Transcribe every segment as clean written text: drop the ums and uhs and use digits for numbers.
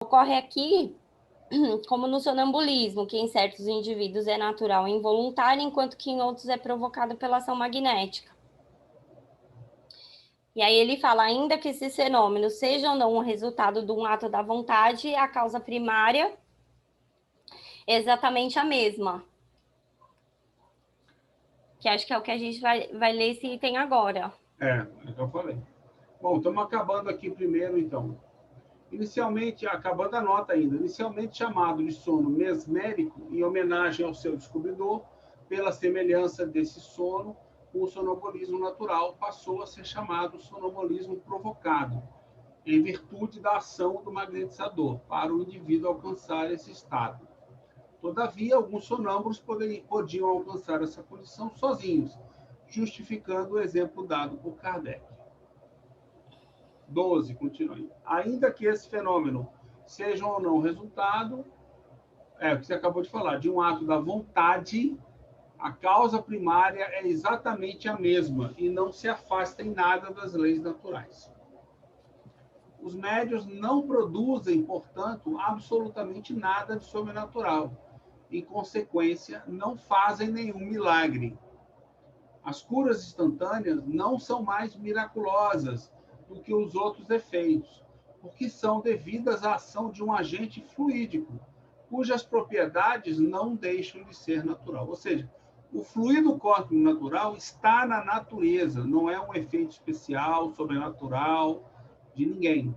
Ocorre aqui, como no sonambulismo, que em certos indivíduos é natural e involuntário, enquanto que em outros é provocado pela ação magnética. E aí ele fala, ainda que esses fenômenos sejam ou não o resultado de um ato da vontade, a causa primária é exatamente a mesma. Que acho que é o que a gente vai ler esse item agora. É o que eu falei. Bom, estamos acabando aqui primeiro, então. Inicialmente, acabando a nota ainda, inicialmente chamado de sono mesmérico, em homenagem ao seu descobridor, pela semelhança desse sono, o sonambulismo natural passou a ser chamado sonambulismo provocado, em virtude da ação do magnetizador, para o indivíduo alcançar esse estado. Todavia, alguns sonâmbulos podiam alcançar essa condição sozinhos, justificando o exemplo dado por Kardec. 12, continue. Ainda que esse fenômeno seja ou não resultado, o que você acabou de falar, de um ato da vontade, a causa primária é exatamente a mesma e não se afasta em nada das leis naturais. Os médiuns não produzem, portanto, absolutamente nada de sobrenatural. Em consequência, não fazem nenhum milagre. As curas instantâneas não são mais miraculosas do que os outros efeitos, porque são devidas à ação de um agente fluídico, cujas propriedades não deixam de ser natural. Ou seja, o fluido cósmico natural está na natureza, não é um efeito especial, sobrenatural de ninguém.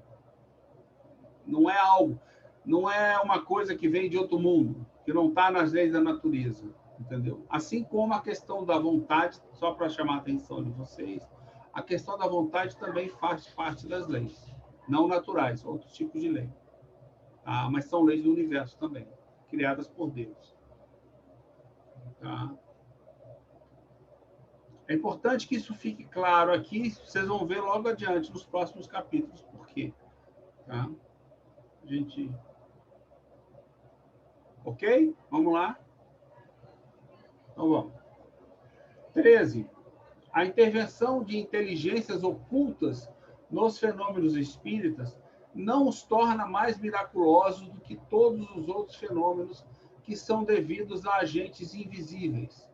Não é algo, não é uma coisa que vem de outro mundo, que não está nas leis da natureza, entendeu? Assim como a questão da vontade, só para chamar a atenção de vocês, a questão da vontade também faz parte das leis, não naturais, outros tipos de lei. Tá? Mas são leis do universo também, criadas por Deus. Tá? É importante que isso fique claro aqui, vocês vão ver logo adiante, nos próximos capítulos, por quê. Tá? Gente... Ok? Vamos lá? Então vamos. 13. A intervenção de inteligências ocultas nos fenômenos espíritas não os torna mais miraculosos do que todos os outros fenômenos que são devidos a agentes invisíveis,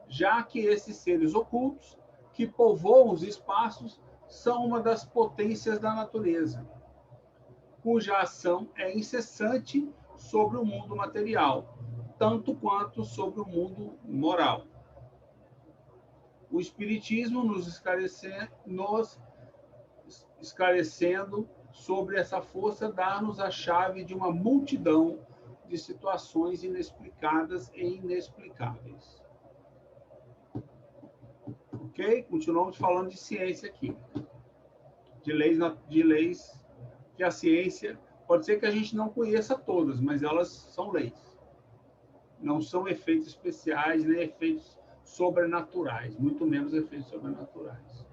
já que esses seres ocultos, que povoam os espaços, são uma das potências da natureza, cuja ação é incessante sobre o mundo material, tanto quanto sobre o mundo moral. O Espiritismo nos esclarecendo sobre essa força, dá-nos a chave de uma multidão de situações inexplicadas e inexplicáveis. Ok? Continuamos falando de ciência aqui. De leis que a ciência... Pode ser que a gente não conheça todas, mas elas são leis. Não são efeitos especiais, nem efeitos sobrenaturais, muito menos efeitos sobrenaturais.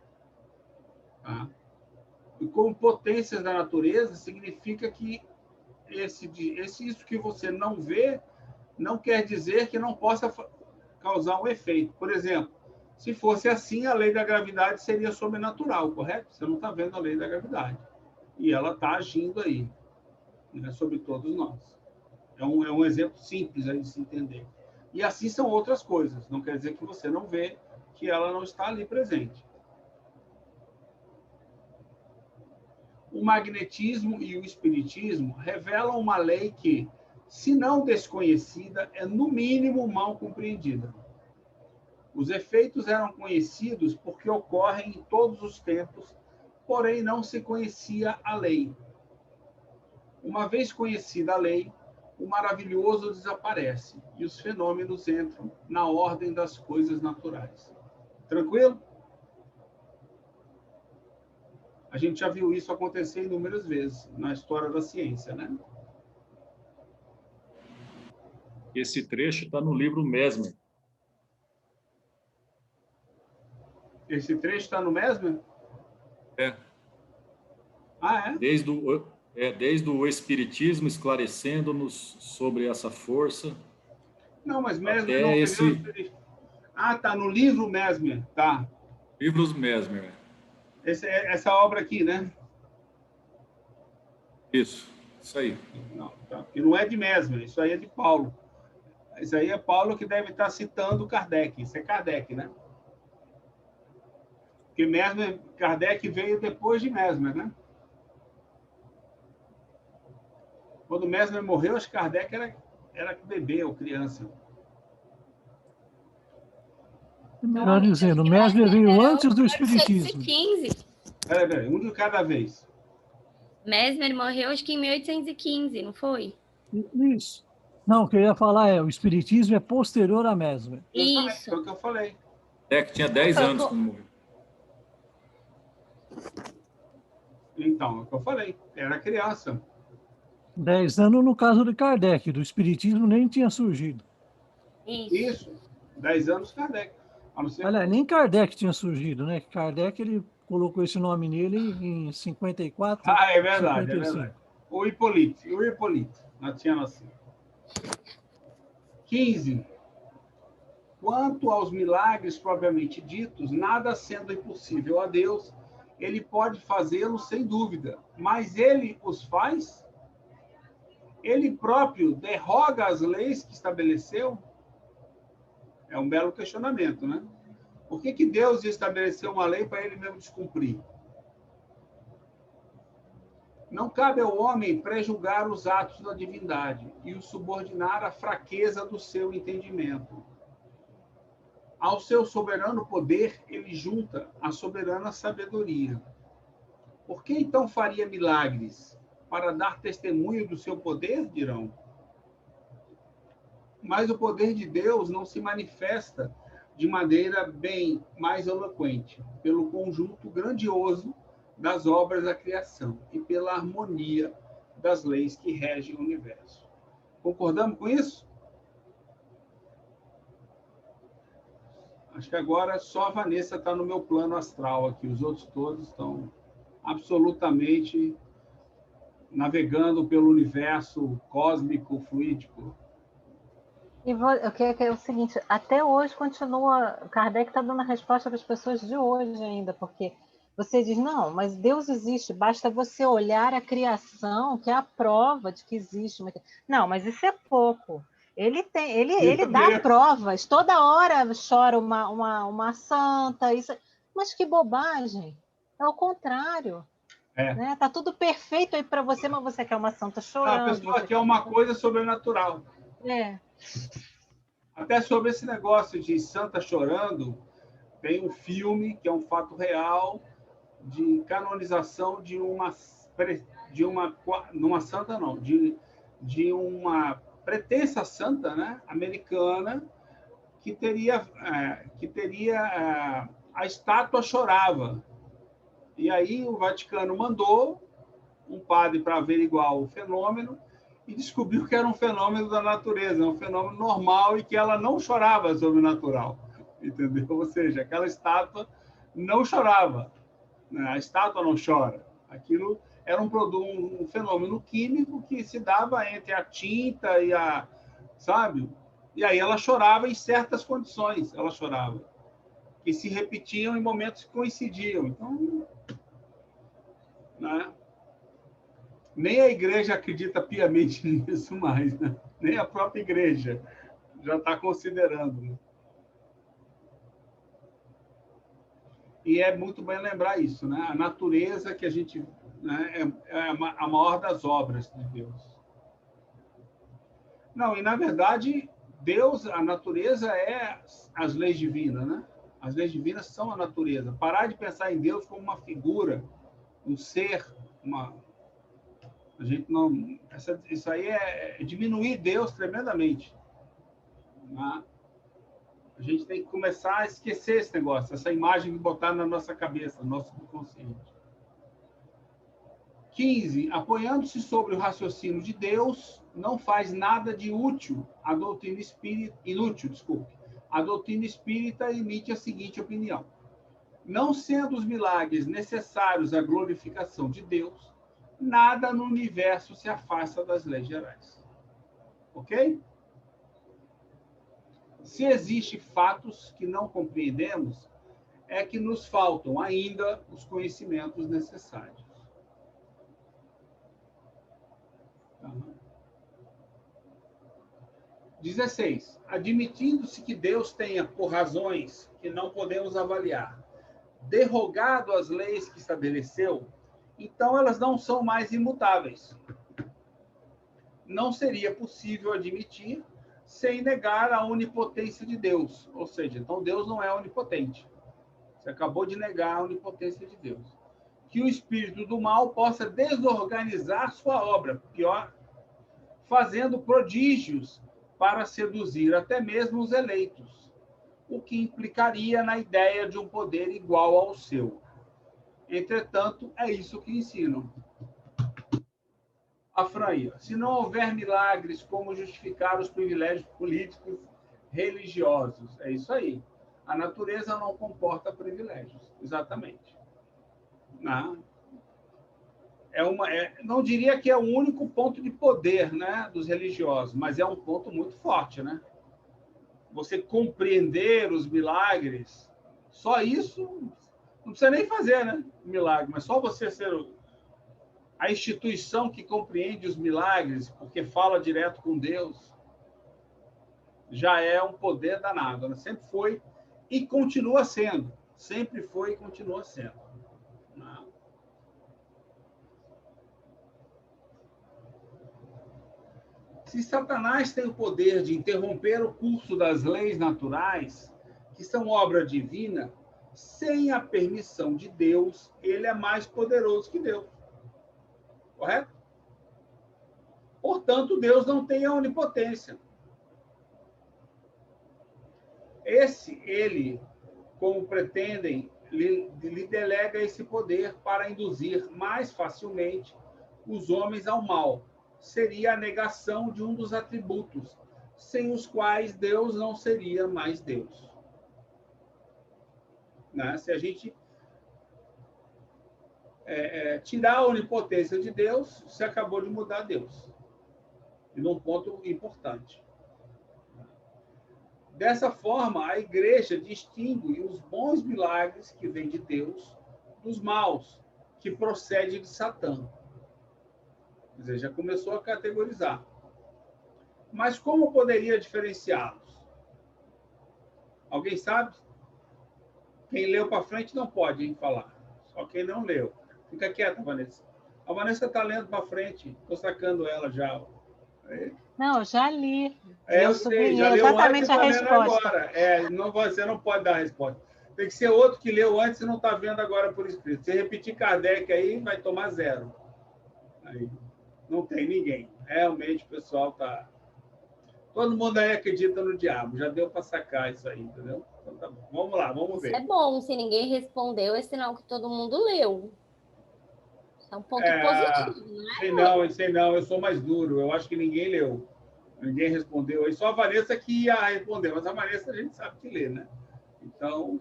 Tá? E como potências da natureza, significa que isso que você não vê não quer dizer que não possa causar um efeito. Por exemplo, se fosse assim, a lei da gravidade seria sobrenatural, correto? Você não está vendo a lei da gravidade. E ela está agindo aí, né, sobre todos nós. É um exemplo simples aí de se entender. E assim são outras coisas. Não quer dizer que você não vê que ela não está ali presente. O magnetismo e o espiritismo revelam uma lei que, se não desconhecida, é no mínimo mal compreendida. Os efeitos eram conhecidos porque ocorrem em todos os tempos, porém não se conhecia a lei. Uma vez conhecida a lei, o maravilhoso desaparece e os fenômenos entram na ordem das coisas naturais. Tranquilo? A gente já viu isso acontecer inúmeras vezes na história da ciência, né? Esse trecho está no livro Mesmer. Esse trecho está no Mesmer? É. Ah, é? Desde o Espiritismo esclarecendo-nos sobre essa força. Não, mas Mesmer até não esse... Ah, tá, no livro Mesmer, tá. Livros Mesmer. Essa obra aqui, né? Isso. Isso aí. Não, tá? E não é de Mesmer, isso aí é de Paulo. Isso aí é Paulo que deve estar citando Kardec. Isso é Kardec, né? Porque Mesmer, Kardec veio depois de Mesmer, né? Quando Mesmer morreu, acho que Kardec era bebê ou criança. Melhor dizendo, o Mesmer veio antes do Espiritismo. 1815. Peraí, um de cada vez. Mesmer morreu, acho que em 1815, não foi? Isso. Não, o que eu ia falar é, o Espiritismo é posterior a Mesmer. Isso. Foi o que eu falei. Kardec tinha 10 anos quando morreu. Então, é o que eu falei. Era criança. 10 anos no caso de Kardec, do Espiritismo nem tinha surgido. Isso. 10 anos, Kardec. A não ser... Aliás, nem Kardec tinha surgido, né? Kardec, ele colocou esse nome nele em 54, Ah, é verdade, 55. é verdade. O Hipólito. Não tinha nascido. 15. Quanto aos milagres propriamente ditos, nada sendo impossível a Deus, ele pode fazê-los sem dúvida. Mas ele os faz? Ele próprio derroga as leis que estabeleceu? É um belo questionamento, né? Por que Deus estabeleceu uma lei para ele mesmo descumprir? Não cabe ao homem prejulgar os atos da divindade e o subordinar à fraqueza do seu entendimento. Ao seu soberano poder, ele junta a soberana sabedoria. Por que então faria milagres? Para dar testemunho do seu poder, dirão? Mas o poder de Deus não se manifesta de maneira bem mais eloquente, pelo conjunto grandioso das obras da criação e pela harmonia das leis que regem o universo. Concordamos com isso? Acho que agora só a Vanessa está no meu plano astral aqui, os outros todos estão absolutamente navegando pelo universo cósmico, fluídico. E o que é o seguinte, até hoje continua, Kardec está dando a resposta para as pessoas de hoje ainda, porque você diz, não, mas Deus existe, basta você olhar a criação, que é a prova de que existe. Não, mas isso é pouco. Ele dá provas, toda hora chora uma santa, isso, mas que bobagem, é o contrário. Né? Tá tudo perfeito aí para você, mas você quer uma santa chorando. A pessoa quer uma coisa sobrenatural. Até sobre esse negócio de santa chorando, tem um filme que é um fato real de canonização de uma santa não, de uma pretensa santa, né, americana, que teria a estátua chorava. E aí o Vaticano mandou um padre para averiguar o fenômeno e descobriu que era um fenômeno da natureza, um fenômeno normal e que ela não chorava sobrenatural, entendeu? Ou seja, aquela estátua não chorava, né? A estátua não chora. Aquilo era um fenômeno químico que se dava entre a tinta e a, sabe? E aí ela chorava em certas condições, ela chorava, que se repetiam em momentos que coincidiam. Então, né? Nem a igreja acredita piamente nisso mais, né? Nem a própria igreja já está considerando. Né? E é muito bem lembrar isso, né? A natureza que a gente, né, é a maior das obras de Deus. Não, e na verdade, Deus, a natureza é as leis divinas, né? As leis divinas são a natureza. Parar de pensar em Deus como uma figura, um ser, a gente não, isso aí é diminuir Deus tremendamente. Né? A gente tem que começar a esquecer esse negócio, essa imagem que botaram na nossa cabeça, no nosso inconsciente. 15. Apoiando-se sobre o raciocínio de Deus, não faz nada de útil a doutrina espírita, A doutrina espírita emite a seguinte opinião: não sendo os milagres necessários à glorificação de Deus, nada no universo se afasta das leis gerais. Ok? Se existem fatos que não compreendemos, é que nos faltam ainda os conhecimentos necessários. 16. Admitindo-se que Deus tenha, por razões que não podemos avaliar, derrogado as leis que estabeleceu, então elas não são mais imutáveis. Não seria possível admitir sem negar a onipotência de Deus. Ou seja, então Deus não é onipotente. Você acabou de negar a onipotência de Deus. Que o espírito do mal possa desorganizar sua obra, pior, fazendo prodígios para seduzir até mesmo os eleitos, o que implicaria na ideia de um poder igual ao seu. Entretanto, é isso que ensinam. A Franha, se não houver milagres, como justificar os privilégios políticos religiosos? É isso aí. A natureza não comporta privilégios, exatamente. Não, não diria que é o único ponto de poder, né, dos religiosos, mas é um ponto muito forte, né? Você compreender os milagres, só isso, não precisa nem fazer, né, milagre, mas só você ser a instituição que compreende os milagres, porque fala direto com Deus, já é um poder danado, né? Sempre foi e continua sendo. Sempre foi e continua sendo. Não. Se Satanás tem o poder de interromper o curso das leis naturais, que são obra divina, sem a permissão de Deus, ele é mais poderoso que Deus. Correto? Portanto, Deus não tem a onipotência. Ele, como pretendem, lhe delega esse poder para induzir mais facilmente os homens ao mal. Seria a negação de um dos atributos, sem os quais Deus não seria mais Deus. Né? Se a gente tirar a onipotência de Deus, você acabou de mudar Deus. E num ponto importante. Dessa forma, a igreja distingue os bons milagres que vêm de Deus dos maus, que procedem de Satã. Quer dizer, já começou a categorizar. Mas como poderia diferenciá-los? Alguém sabe? Quem leu para frente não pode falar. Só quem não leu. Fica quieta, Vanessa. A Vanessa está lendo para frente. Estou sacando ela já. Não, eu já li. Eu sei, já leu antes e está lendo agora. Você não pode dar a resposta. Tem que ser outro que leu antes e não está vendo agora por escrito. Se repetir Kardec aí, vai tomar 0. Aí, não tem ninguém. Realmente o pessoal está... Todo mundo aí acredita no diabo. Já deu para sacar isso aí, entendeu? Então tá bom. Vamos lá, vamos ver. Isso é bom. Se ninguém respondeu, é sinal que todo mundo leu. É um ponto positivo, não é? Sei não. Eu sou mais duro. Eu acho que ninguém leu. Ninguém respondeu. E só a Vanessa que ia responder. Mas a Vanessa a gente sabe que lê, né? Então,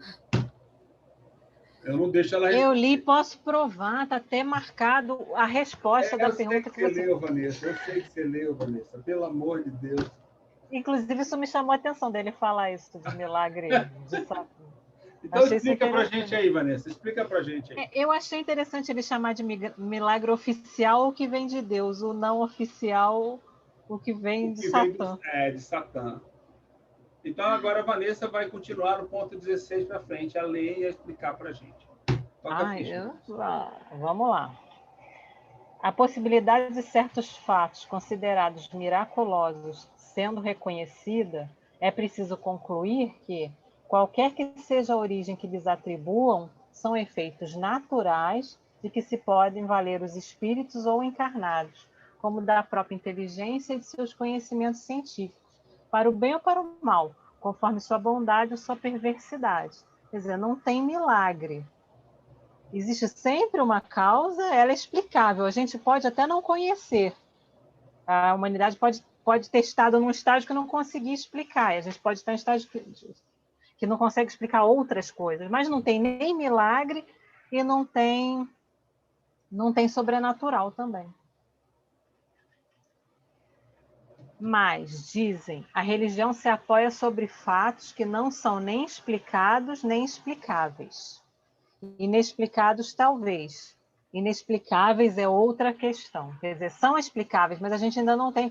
eu não deixo ela responder. Eu li, posso provar. Está até marcado a resposta da pergunta que você leu, Vanessa. Eu sei que você leu, Vanessa. Pelo amor de Deus. Inclusive, isso me chamou a atenção dele falar isso de milagre de Satã. Então, explica para a gente aí, Vanessa. Explica para a gente aí. Eu achei interessante ele chamar de milagre oficial o que vem de Deus, o não oficial o que vem de Satã. De Satã. Então, agora a Vanessa vai continuar no ponto 16 para frente, a ler e a explicar para a gente. Vamos lá. A possibilidade de certos fatos considerados miraculosos sendo reconhecida, é preciso concluir que qualquer que seja a origem que lhes atribuam, são efeitos naturais de que se podem valer os espíritos ou encarnados, como da própria inteligência e de seus conhecimentos científicos, para o bem ou para o mal, conforme sua bondade ou sua perversidade. Quer dizer, não tem milagre. Existe sempre uma causa, ela é explicável. A gente pode até não conhecer. A humanidade pode ter estado num estágio que não conseguia explicar. E a gente pode estar em estágio que não consegue explicar outras coisas, mas não tem nem milagre e não tem sobrenatural também. Mas, dizem, a religião se apoia sobre fatos que não são nem explicados nem explicáveis. Inexplicados, talvez. Inexplicáveis é outra questão. Quer dizer, são explicáveis, mas a gente ainda não tem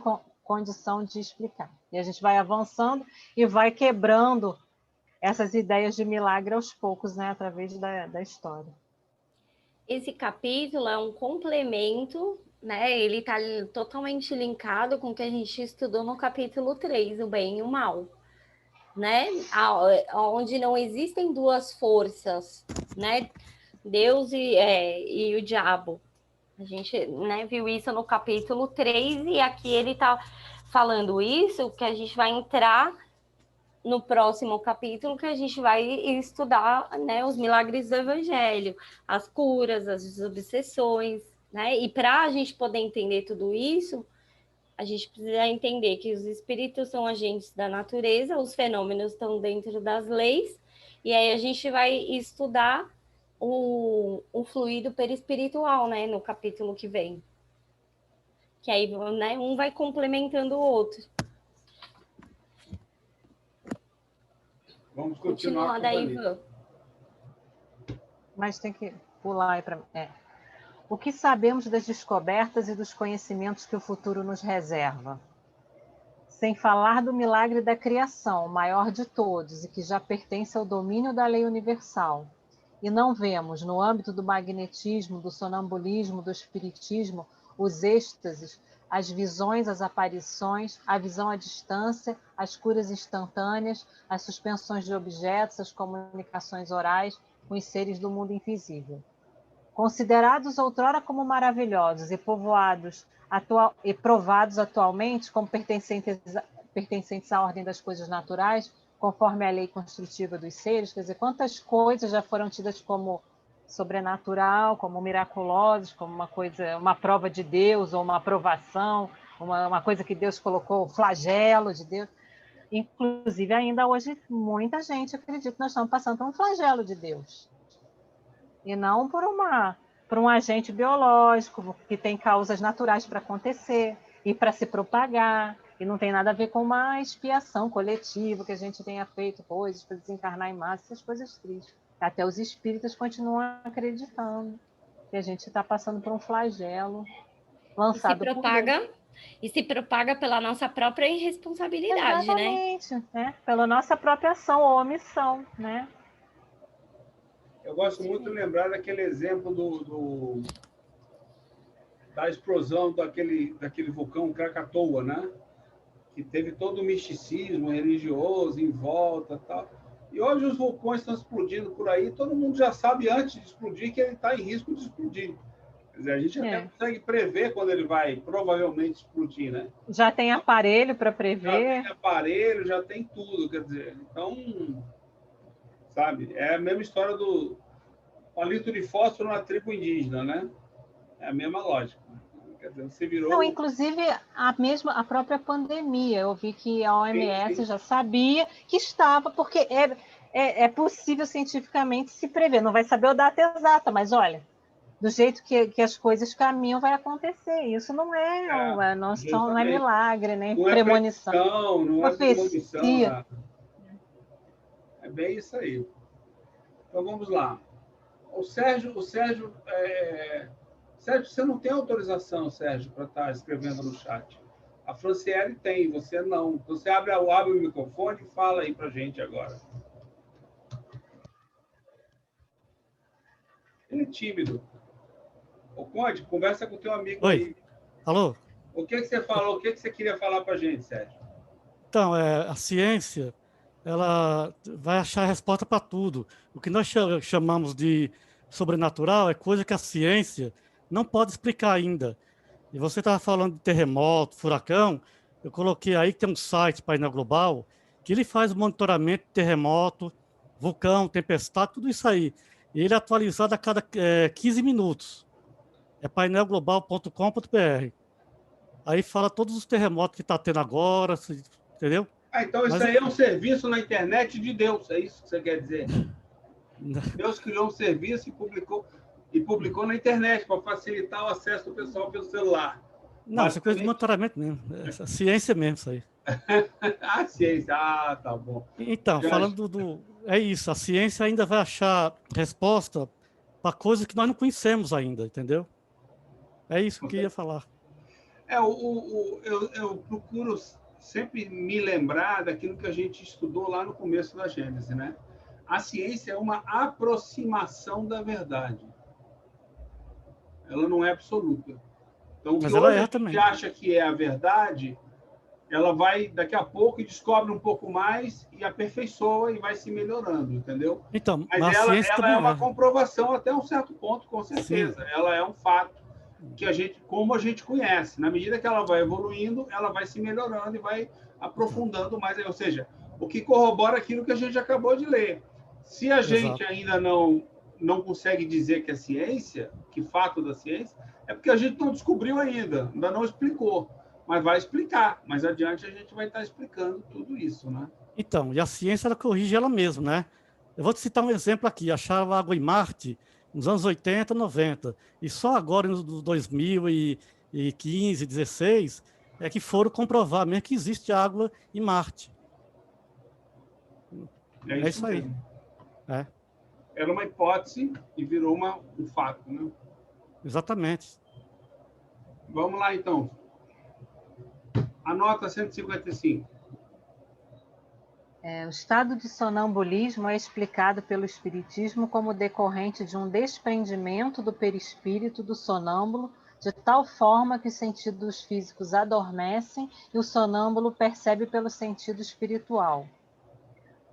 condição de explicar. E a gente vai avançando e vai quebrando essas ideias de milagre aos poucos, né, através da história. Esse capítulo é um complemento, né? Ele está totalmente linkado com o que a gente estudou no capítulo 3, o bem e o mal, né? Onde não existem duas forças, né? Deus e o diabo. A gente, né, viu isso no capítulo 3 e aqui ele está falando isso, que a gente vai entrar no próximo capítulo, que a gente vai estudar, né, os milagres do Evangelho, as curas, as obsessões, né? E para a gente poder entender tudo isso, a gente precisa entender que os espíritos são agentes da natureza, os fenômenos estão dentro das leis, e aí a gente vai estudar o fluido perispiritual, né, no capítulo que vem. Que aí, né, um vai complementando o outro. Vamos continuar daí, Ivan. Mas tem que pular aí para... O que sabemos das descobertas e dos conhecimentos que o futuro nos reserva? Sem falar do milagre da criação, o maior de todos, e que já pertence ao domínio da lei universal. E não vemos, no âmbito do magnetismo, do sonambulismo, do espiritismo, os êxtases, as visões, as aparições, a visão à distância, as curas instantâneas, as suspensões de objetos, as comunicações orais com os seres do mundo invisível. Considerados outrora como maravilhosos e provados atualmente como pertencentes à ordem das coisas naturais, conforme a lei construtiva dos seres, quer dizer, quantas coisas já foram tidas como sobrenatural, como miraculosas, como uma prova de Deus, ou uma aprovação, uma coisa que Deus colocou, o flagelo de Deus. Inclusive, ainda hoje, muita gente acredita que nós estamos passando por um flagelo de Deus. E não por um agente biológico, que tem causas naturais para acontecer e para se propagar. E não tem nada a ver com uma expiação coletiva, que a gente tenha feito coisas para desencarnar em massa, essas coisas tristes. Até os espíritas continuam acreditando que a gente está passando por um flagelo lançado por Deus. E se propaga pela nossa própria irresponsabilidade, exatamente, né? Pela nossa própria ação ou omissão, né? Eu gosto muito de lembrar daquele exemplo da explosão daquele vulcão Krakatoa, né? Que teve todo o misticismo religioso em volta e tal. E hoje os vulcões estão explodindo por aí, todo mundo já sabe antes de explodir que ele está em risco de explodir. Quer dizer, a gente até consegue prever quando ele vai provavelmente explodir, né? Já tem aparelho para prever. Já tem aparelho, já tem tudo, quer dizer. Então, sabe, é a mesma história do palito de fósforo na tribo indígena, né? É a mesma lógica. Quer dizer, você virou... Não, inclusive a própria pandemia. Eu vi que a OMS já sabia que estava, porque é possível cientificamente se prever. Não vai saber a data exata, mas olha, do jeito que as coisas caminham, vai acontecer. Isso não não é milagre, nem premonição. Não é premonição. É bem isso aí. Então vamos lá. O Sérgio, você não tem autorização, Sérgio, para estar escrevendo no chat. A Franciele tem, você não. Então, você abre o microfone e fala aí para a gente agora. Ele é tímido. Ô, Conde, conversa com o teu amigo. Oi. Aí. Alô? O que você falou? O que você queria falar para a gente, Sérgio? Então, a ciência, ela vai achar a resposta para tudo. O que nós chamamos de sobrenatural é coisa que a ciência não pode explicar ainda. E você estava falando de terremoto, furacão, eu coloquei aí que tem um site, Painel Global, que ele faz o monitoramento de terremoto, vulcão, tempestade, tudo isso aí. E ele é atualizado a cada 15 minutos. É painelglobal.com.br. Aí fala todos os terremotos que está tendo agora, entendeu? Então isso aí é um serviço na internet de Deus, é isso que você quer dizer? Deus criou um serviço e publicou na internet para facilitar o acesso do pessoal pelo celular. Não, essa coisa de monitoramento mesmo. É ciência mesmo, isso aí. A ciência, tá bom. Então, falando é isso, a ciência ainda vai achar resposta para coisas que nós não conhecemos ainda, entendeu? É isso que eu queria falar. Eu procuro sempre me lembrar daquilo que a gente estudou lá no começo da Gênesis, né? A ciência é uma aproximação da verdade. Ela não é absoluta. Então, o que Mas ela hoje a é gente também. acha que é a verdade, ela vai, daqui a pouco, descobre um pouco mais e aperfeiçoa e vai se melhorando, entendeu? Então, Mas mas a ciência ela também é uma é. comprovação até um certo ponto, com Sim. certeza. Ela é um fato que a gente, como a gente conhece. Na medida que ela vai evoluindo, ela vai se melhorando e vai aprofundando mais. Ou seja, o que corrobora aquilo que a gente acabou de ler. Se a gente Exato. ainda não consegue dizer que é ciência, que fato da ciência, é porque a gente não descobriu ainda não explicou. Mas vai explicar. Mais adiante a gente vai estar explicando tudo isso, né? Então, e a ciência ela corrige ela mesma, né? Eu vou te citar um exemplo aqui. Acharam água em Marte nos anos 80, 90. E só agora, nos 2015, 16, é que foram comprovar mesmo que existe água em Marte. É É isso isso aí. mesmo. É, Era uma hipótese e virou um fato, né? exatamente. Vamos lá, então. Anota 155. O estado de sonambulismo é explicado pelo espiritismo como decorrente de um desprendimento do perispírito do sonâmbulo, de tal forma que os sentidos físicos adormecem e o sonâmbulo percebe pelo sentido espiritual.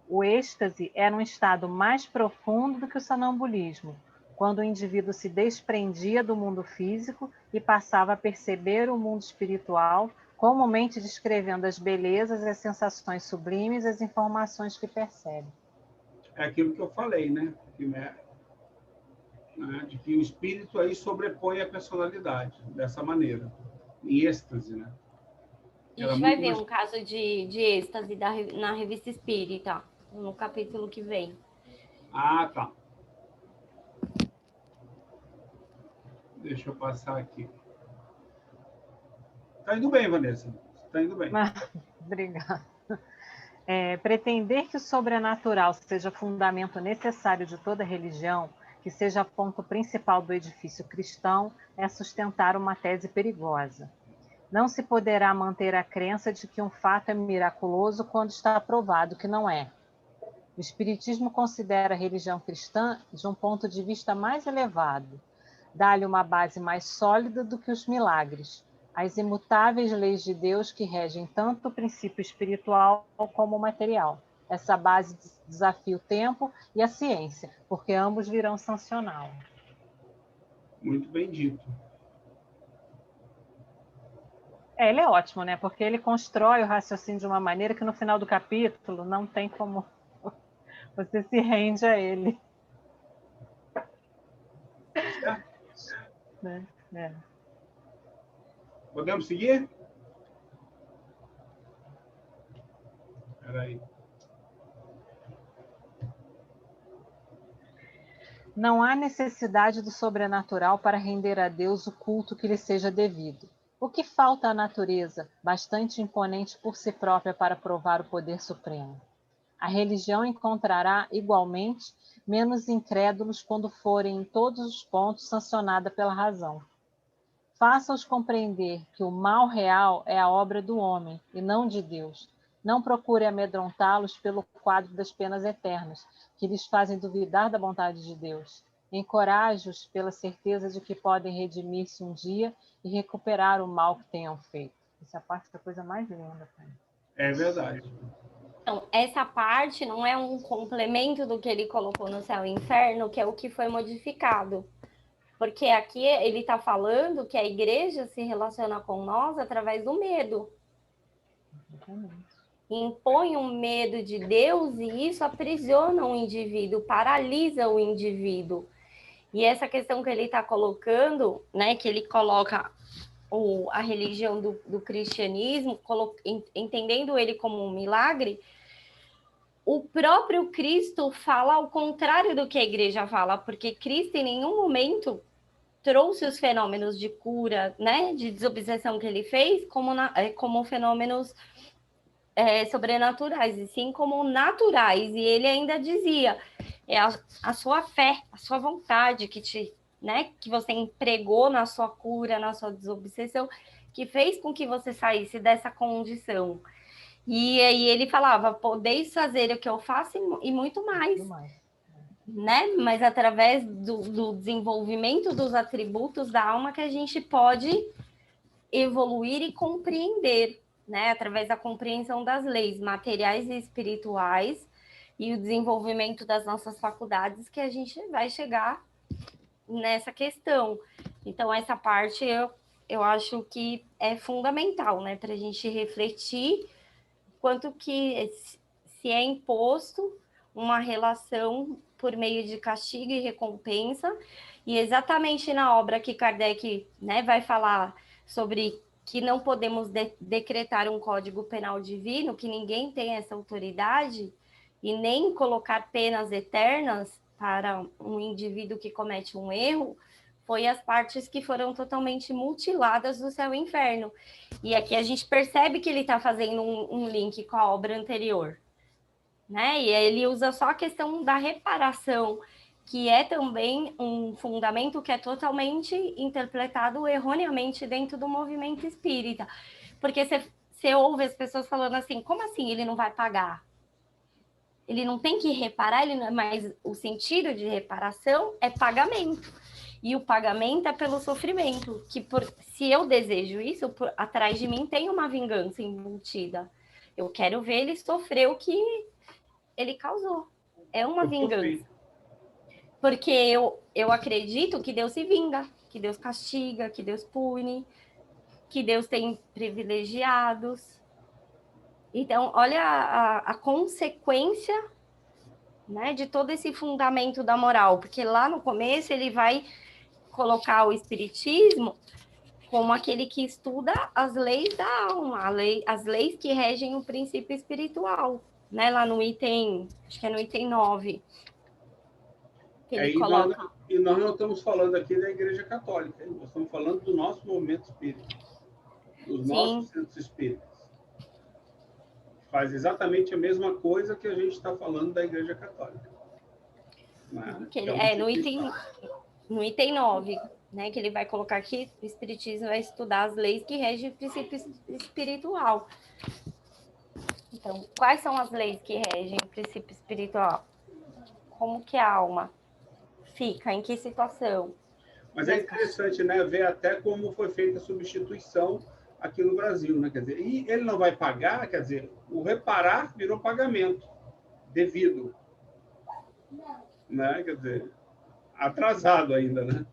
O êxtase era um estado mais profundo do que o sonambulismo, quando o indivíduo se desprendia do mundo físico e passava a perceber o mundo espiritual, comumente descrevendo as belezas, as sensações sublimes, as informações que percebe. É aquilo que eu falei, né? De que o espírito aí sobrepõe a personalidade, dessa maneira, em êxtase, né? A gente vai ver um caso de êxtase na Revista Espírita, no capítulo que vem. Ah, tá. Deixa eu passar aqui. Está indo bem, Vanessa. Está indo bem. Obrigada. Pretender que o sobrenatural seja fundamento necessário de toda religião, que seja ponto principal do edifício cristão, é sustentar uma tese perigosa. Não se poderá manter a crença de que um fato é miraculoso quando está provado que não é. O Espiritismo considera a religião cristã de um ponto de vista mais elevado, dá-lhe uma base mais sólida do que os milagres, as imutáveis leis de Deus que regem tanto o princípio espiritual como o material. Essa base desafia o tempo e a ciência, porque ambos virão sancioná-lo. Muito bem dito. Ele é ótimo, né? Porque ele constrói o raciocínio de uma maneira que no final do capítulo não tem como você se rende a ele. Certo? Podemos seguir? Espera aí. Não há necessidade do sobrenatural para render a Deus o culto que lhe seja devido. O que falta à natureza, bastante imponente por si própria para provar o poder supremo? A religião encontrará, igualmente, menos incrédulos quando forem em todos os pontos sancionada pela razão. Faça-os compreender que o mal real é a obra do homem e não de Deus. Não procure amedrontá-los pelo quadro das penas eternas, que lhes fazem duvidar da vontade de Deus. Encoraje-os pela certeza de que podem redimir-se um dia e recuperar o mal que tenham feito. Essa parte é a coisa mais linda. É verdade. Então, essa parte não é um complemento do que ele colocou no céu e inferno, que é o que foi modificado. Porque aqui ele está falando que a igreja se relaciona com nós através do medo. Impõe um medo de Deus e isso aprisiona o indivíduo, paralisa o indivíduo. E essa questão que ele está colocando, né, que ele coloca a religião do cristianismo, entendendo ele como um milagre, o próprio Cristo fala ao contrário do que a igreja fala, porque Cristo em nenhum momento trouxe os fenômenos de cura, né, de desobsessão que ele fez como fenômenos sobrenaturais, e sim como naturais. E ele ainda dizia, é a sua fé, a sua vontade que você empregou na sua cura, na sua desobsessão, que fez com que você saísse dessa condição. E aí ele falava, podeis fazer o que eu faço e muito mais. Né? Mas através do desenvolvimento dos atributos da alma que a gente pode evoluir e compreender, né? Através da compreensão das leis materiais e espirituais e o desenvolvimento das nossas faculdades que a gente vai chegar nessa questão. Então, essa parte eu acho que é fundamental, né? Para a gente refletir quanto que se é imposto uma relação por meio de castigo e recompensa, e exatamente na obra que Kardec, né, vai falar sobre que não podemos decretar um código penal divino, que ninguém tem essa autoridade, e nem colocar penas eternas para um indivíduo que comete um erro, foi as partes que foram totalmente mutiladas do céu e inferno. E aqui a gente percebe que ele está fazendo um link com a obra anterior, né? E ele usa só a questão da reparação, que é também um fundamento que é totalmente interpretado erroneamente dentro do movimento espírita. Porque você ouve as pessoas falando assim, como assim ele não vai pagar? Ele não tem que reparar, mas o sentido de reparação é pagamento. E o pagamento é pelo sofrimento, que se eu desejo isso, atrás de mim tem uma vingança embutida. Eu quero ver ele sofrer o que ele causou. É uma vingança. Porque eu acredito que Deus se vinga, que Deus castiga, que Deus pune, que Deus tem privilegiados. Então, olha a consequência, né, de todo esse fundamento da moral, porque lá no começo ele vai colocar o espiritismo como aquele que estuda as leis da alma, as leis que regem o princípio espiritual, né? Lá no item, acho que é no item 9, que ele coloca. E nós não estamos falando aqui da Igreja Católica, nós estamos falando do nosso movimento espírita, dos nossos centros espíritas. Faz exatamente a mesma coisa que a gente está falando da Igreja Católica. No item 9, né, que ele vai colocar aqui, o Espiritismo vai estudar as leis que regem o princípio espiritual. Então, quais são as leis que regem o princípio espiritual? Como que a alma fica? Em que situação? Mas é interessante, né, ver até como foi feita a substituição aqui no Brasil, né? Quer dizer, e ele não vai pagar, quer dizer, o reparar virou pagamento devido, né? Quer dizer, atrasado ainda, né?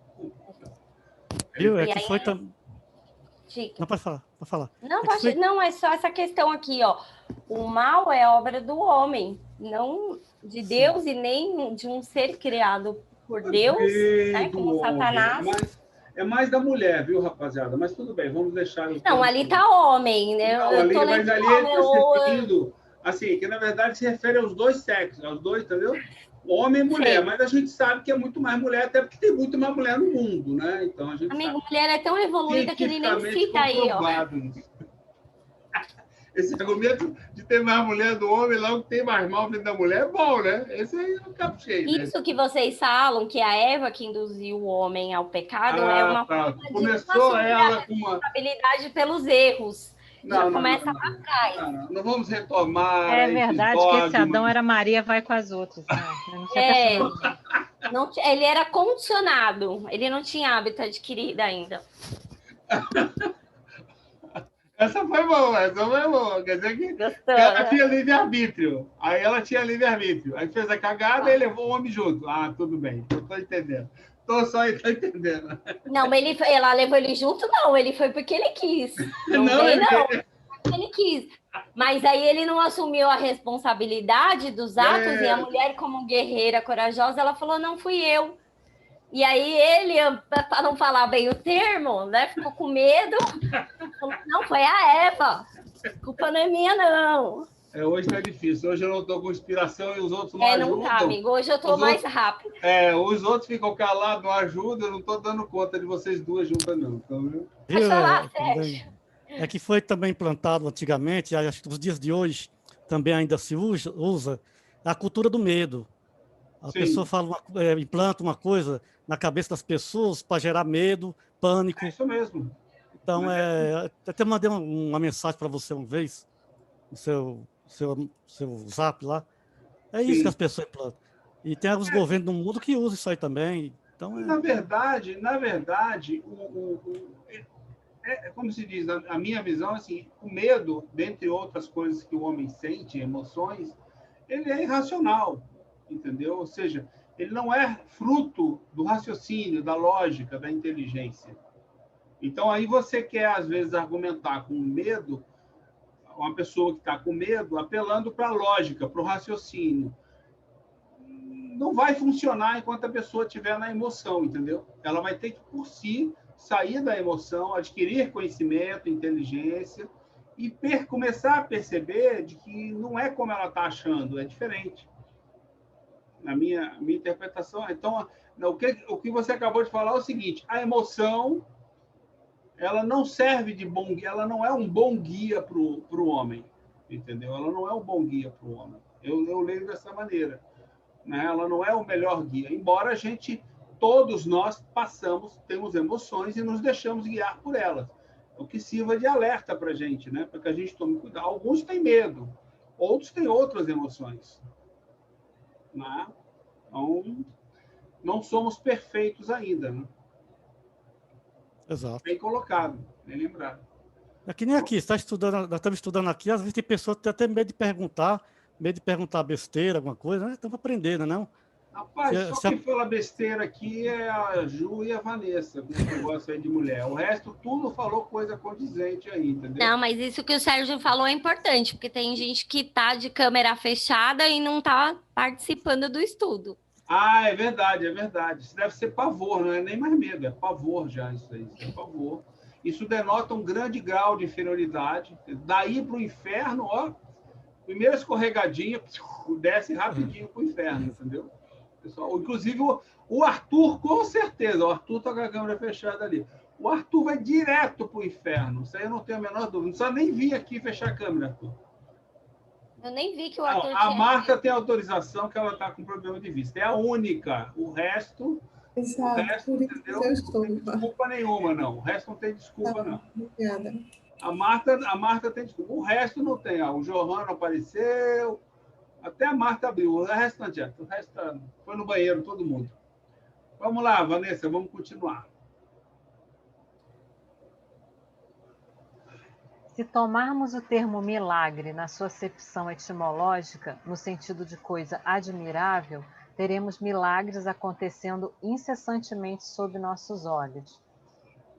Viu? É que foi também. Não, pode falar. Não, é só essa questão aqui, ó. O mal é obra do homem, não de Deus e nem de um ser criado por Deus, né? Como Satanás. É mais da mulher, viu, rapaziada? Mas tudo bem, vamos deixar... Não, ali tá homem, né? Não, eu tô mas ali ele está se referindo, assim, que na verdade se refere aos dois sexos, aos dois, entendeu? Homem e mulher, sim. Mas a gente sabe que é muito mais mulher, até porque tem muito mais mulher no mundo, né? Então a gente Amigo, mulher é tão evoluída que ele nem cita aí, ó. Esse argumento de ter mais mulher do homem, logo tem mais mal dentro da mulher, é bom, né? Esse aí é o capo cheio. Isso, né? Que vocês falam, que a Eva que induziu o homem ao pecado, é uma forma de começou ela com uma responsabilidade pelos erros. Já começa lá atrás. Não vamos retomar. É verdade que esse Adão era Maria, vai com as outras. Né? Ele era condicionado, ele não tinha hábito adquirido ainda. Essa foi boa. Quer dizer que ela tinha livre-arbítrio. Aí ela tinha livre-arbítrio. Aí fez a cagada e levou o homem junto. Ah, tudo bem. Eu tô entendendo. Tô entendendo. Não, mas ela levou ele junto, não. Ele foi porque ele quis. Não. Ele quis. Mas aí ele não assumiu a responsabilidade dos atos e a mulher, como guerreira corajosa, ela falou, não fui eu. E aí ele, para não falar bem o termo, né, ficou com medo. Falou, não, foi a Eva. A culpa não é minha, não. Hoje tá difícil. Hoje eu não estou com inspiração e os outros não ajudam. Não tá, amigo. Hoje eu estou mais rápido. Os outros ficam calados, não ajudam. Eu não estou dando conta de vocês duas juntas, não. Então, viu? Pode falar, Sérgio. É que foi também implantado antigamente, acho que nos dias de hoje também ainda se usa a cultura do medo. A pessoa implanta uma coisa na cabeça das pessoas para gerar medo, pânico. É isso mesmo. Então, até mandei uma mensagem para você uma vez, no seu zap lá. É isso que as pessoas implantam. E tem os governos do mundo que usam isso aí também. Então, Na verdade, como se diz, a minha visão, assim, o medo, dentre outras coisas que o homem sente, emoções, ele é irracional, entendeu? Ou seja, ele não é fruto do raciocínio, da lógica, da inteligência. Então, aí você quer, às vezes, argumentar com medo, uma pessoa que está com medo, apelando para a lógica, para o raciocínio. Não vai funcionar enquanto a pessoa estiver na emoção, entendeu? Ela vai ter que, por si, sair da emoção, adquirir conhecimento, inteligência e começar a perceber de que não é como ela está achando, é diferente. Na minha interpretação. Então, o que você acabou de falar é o seguinte: a emoção, ela não serve de bom guia, ela não é um bom guia para o homem, entendeu? Ela não é um bom guia para o homem. Eu leio dessa maneira, né? Ela não é o melhor guia, embora todos nós temos emoções e nos deixamos guiar por elas. O que sirva de alerta para a gente, né? Para que a gente tome cuidado. Alguns têm medo, outros têm outras emoções, né? Então, não somos perfeitos ainda, né? exato. Bem colocado, bem lembrado. É que nem aqui, nós estamos estudando aqui, às vezes tem pessoas que têm até medo de perguntar besteira, alguma coisa, né? Estamos aprendendo, não? Rapaz, só quem fala besteira aqui é a Ju e a Vanessa, com esse negócio aí de mulher. O resto, tudo falou coisa condizente aí, entendeu? Não, mas isso que o Sérgio falou é importante, porque tem gente que tá de câmera fechada e não tá participando do estudo. Ah, é verdade, é verdade. Isso deve ser pavor, não é nem mais medo, é pavor já isso aí, isso é pavor. Isso denota um grande grau de inferioridade. Daí para o inferno, ó, primeira escorregadinha, desce rapidinho para o inferno, entendeu? Pessoal, inclusive o Arthur, com certeza, o Arthur está com a câmera fechada ali. O Arthur vai direto para o inferno, isso aí eu não tenho a menor dúvida. Não precisa nem vir aqui fechar a câmera, Arthur. Eu nem vi que o Arthur A Marta tem autorização que ela está com problema de vista. É a única. O resto, entendeu? Não tem desculpa nenhuma, não. O resto não tem desculpa, não. Obrigada. A Marta tem desculpa. O resto não tem. O Johanna apareceu. Até a Marta abriu. O resto não adianta. O resto foi no banheiro, todo mundo. Vamos lá, Vanessa, vamos continuar. Se tomarmos o termo milagre na sua acepção etimológica, no sentido de coisa admirável, teremos milagres acontecendo incessantemente sob nossos olhos.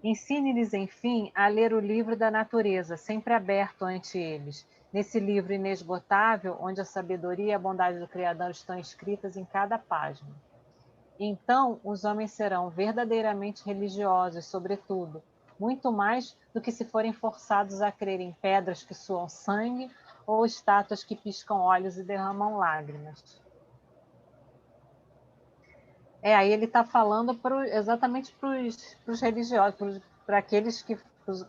Ensine-lhes, enfim, a ler o livro da natureza, sempre aberto ante eles, nesse livro inesgotável, onde a sabedoria e a bondade do Criador estão escritas em cada página. Então, os homens serão verdadeiramente religiosos, sobretudo, muito mais do que se forem forçados a crer em pedras que suam sangue ou estátuas que piscam olhos e derramam lágrimas. Aí ele está falando exatamente para os religiosos, para aqueles que,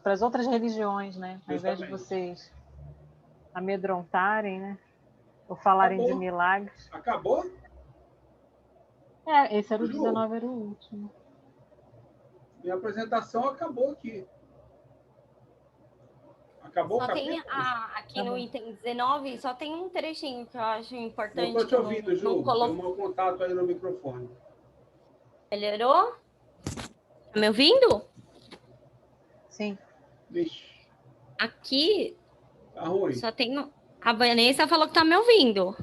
para as outras religiões, né? Ao invés de vocês amedrontarem, né? Ou falarem de milagres. Acabou? Esse era o 19, era o último. Minha apresentação acabou aqui. Acabou só o capítulo? Tem aqui no item 19, só tem um trechinho que eu acho importante. Não estou te ouvindo, Ju. Tem um mau contato aí no microfone. Melhorou? Tá me ouvindo? Sim. Vixe. Aqui tá ruim. Só tem... A Vanessa falou que tá me ouvindo.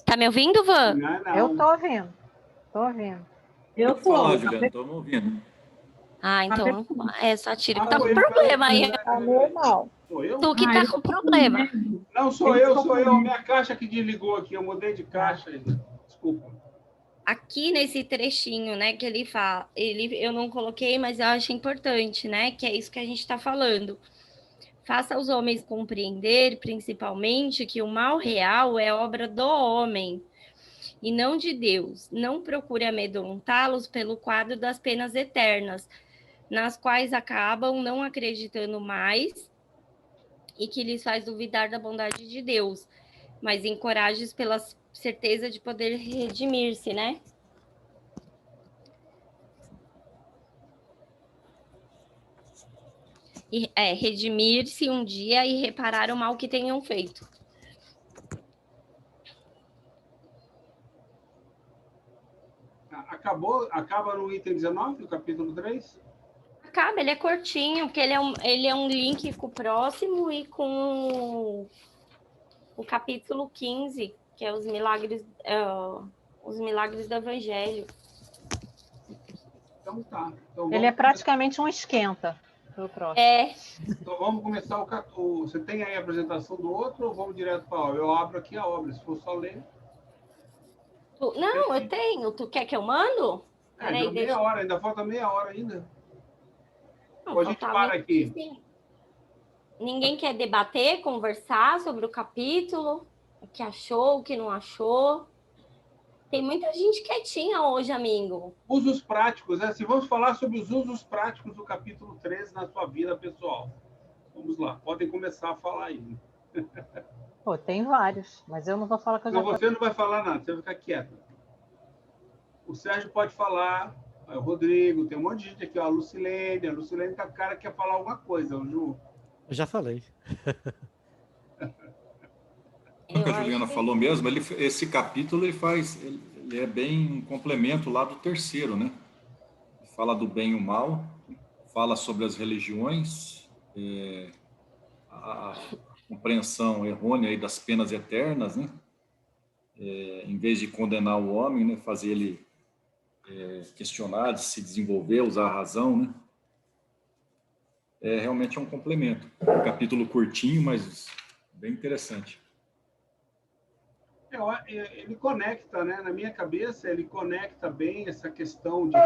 Tá me ouvindo, Van? Não. Eu tô ouvindo. Tô ouvindo. Eu tô. Fala, Juliana, estou me ouvindo. Ah, então só tira que tá com problema aí. Tá normal. Sou eu? Tu que tá com problema. Não, sou eu. Minha caixa que desligou aqui. Eu mudei de caixa. Desculpa. Aqui nesse trechinho, né, que ele fala, eu não coloquei, mas eu acho importante, né, que é isso que a gente está falando. Faça os homens compreender, principalmente, que o mal real é obra do homem e não de Deus. Não procure amedrontá-los pelo quadro das penas eternas, nas quais acabam não acreditando mais e que lhes faz duvidar da bondade de Deus, mas encoraje-os pela certeza de poder redimir-se, né? redimir-se um dia e reparar o mal que tenham feito. Acaba no item 19 do capítulo 3? Acaba, ele é curtinho, porque ele é um link com o próximo e com o capítulo 15, que é os milagres do Evangelho. Então tá. Então, Ele é praticamente um esquenta pro próximo. Então vamos começar Você tem aí a apresentação do outro ou vamos direto para a obra? Eu abro aqui a obra, se for só ler. Não, eu tenho. Tu quer que eu mando? Deu meia hora, ainda falta meia hora ainda. Não, ou a gente para aqui. Sim. Ninguém quer debater, conversar sobre o capítulo? O que achou, o que não achou? Tem muita gente quietinha hoje, amigo. Usos práticos, né? Se vamos falar sobre os usos práticos do capítulo 13 na sua vida pessoal. Vamos lá, podem começar a falar aí. Pô, tem vários, mas eu não vou falar que eu já Não, você não vai falar nada, você vai ficar quieto. O Sérgio pode falar, o Rodrigo, tem um monte de gente aqui, ó, a Lucilene tá com cara que quer falar alguma coisa, o Ju. Eu já falei. O que a Juliana falou mesmo, esse capítulo ele é bem um complemento lá do terceiro, né? Fala do bem e o mal, fala sobre as religiões, a compreensão errônea aí das penas eternas, né? Em vez de condenar o homem, né? Fazer ele questionar, de se desenvolver, usar a razão, né? Realmente é um complemento. Um capítulo curtinho, mas bem interessante. Ele conecta, né? Na minha cabeça, ele conecta bem essa questão de...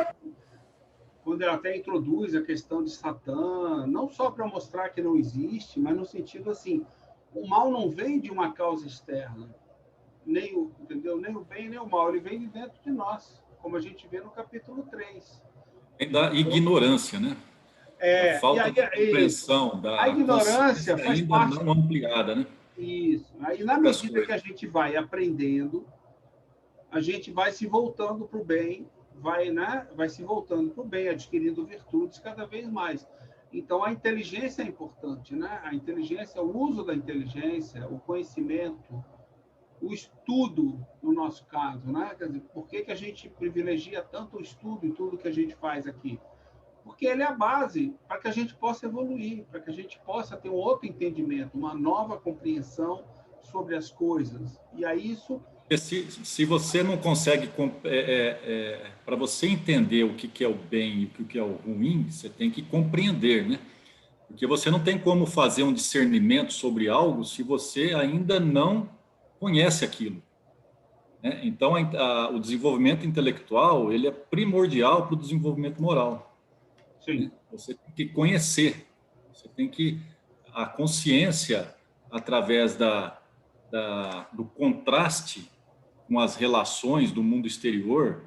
Quando ele até introduz a questão de Satã, não só para mostrar que não existe, mas no sentido assim, o mal não vem de uma causa externa, entendeu? Nem o bem, nem o mal, ele vem de dentro de nós, como a gente vê no capítulo 3. Vem da ignorância, né? A falta de compreensão a ignorância faz ainda parte... não ampliada, né? Isso. Aí, na medida que a gente vai aprendendo, a gente vai se voltando para o bem, vai se voltando para o bem, adquirindo virtudes cada vez mais. Então, a inteligência é importante, né? A inteligência, o uso da inteligência, o conhecimento, o estudo, no nosso caso, né? Quer dizer, por que a gente privilegia tanto o estudo e tudo que a gente faz aqui? Porque ele é a base para que a gente possa evoluir, para que a gente possa ter um outro entendimento, uma nova compreensão sobre as coisas. E aí isso... Se você não consegue... para você entender o que é o bem e o que é o ruim, você tem que compreender, né? Porque você não tem como fazer um discernimento sobre algo se você ainda não conhece aquilo, né? Então, o desenvolvimento intelectual ele é primordial para o desenvolvimento moral. Sim. Você tem que conhecer, você tem que... A consciência, através do contraste com as relações do mundo exterior,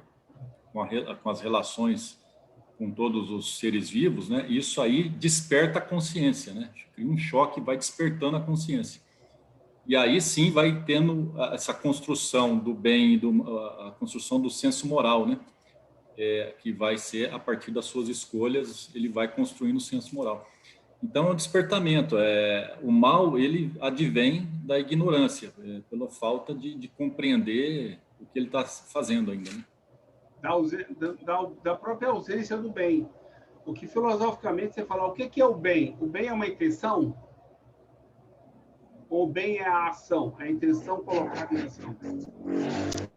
com as relações com todos os seres vivos, né? Isso aí desperta a consciência, né? Cria um choque, vai despertando a consciência. E aí sim vai tendo essa construção do bem, a construção do senso moral, né? Que vai ser, a partir das suas escolhas, ele vai construindo o senso moral. Então, é um despertamento. O mal, ele advém da ignorância, pela falta de compreender o que ele está fazendo ainda, né? Da própria ausência do bem. O que, filosoficamente, você fala, o que é o bem? O bem é uma intenção? Ou o bem é a ação? É a intenção colocada em ação?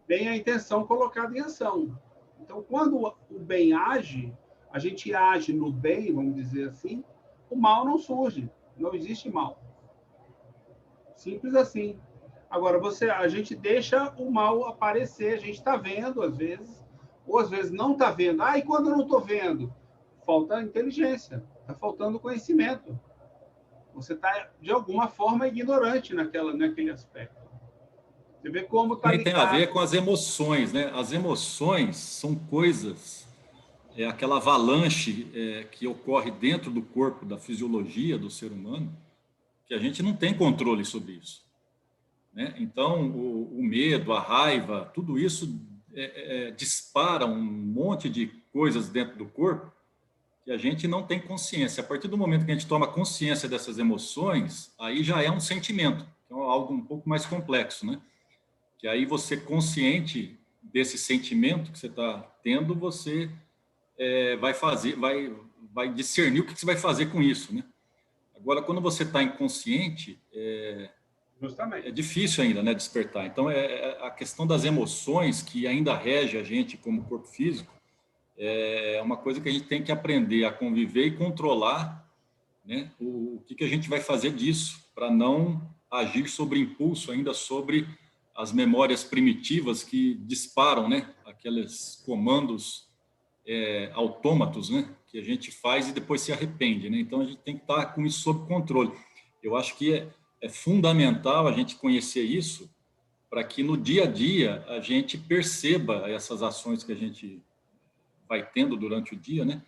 Bem é a intenção colocada em ação. Então, quando o bem age, a gente age no bem, vamos dizer assim, o mal não surge, não existe mal. Simples assim. Agora, a gente deixa o mal aparecer, a gente está vendo às vezes, ou às vezes não está vendo. E quando eu não estou vendo? Falta inteligência, está faltando conhecimento. Você está, de alguma forma, ignorante naquele aspecto. Você vê como está ligado. Tem a ver com as emoções, né? As emoções são coisas, aquela avalanche que ocorre dentro do corpo, da fisiologia do ser humano, que a gente não tem controle sobre isso, né? Então, o medo, a raiva, tudo isso dispara um monte de coisas dentro do corpo que a gente não tem consciência. A partir do momento que a gente toma consciência dessas emoções, aí já é um sentimento, que é algo um pouco mais complexo, né? Que aí você, consciente desse sentimento que você está tendo, você vai discernir o que você vai fazer com isso, né? Agora, quando você está inconsciente, é difícil ainda, né, despertar. Então, a questão das emoções que ainda rege a gente como corpo físico é uma coisa que a gente tem que aprender a conviver e controlar, né, o que a gente vai fazer disso, para não agir sobre impulso, ainda sobre as memórias primitivas que disparam, né, aqueles comandos autômatos, né, que a gente faz e depois se arrepende, né? Então a gente tem que estar com isso sob controle. Eu acho que é fundamental a gente conhecer isso para que no dia a dia a gente perceba essas ações que a gente vai tendo durante o dia, né?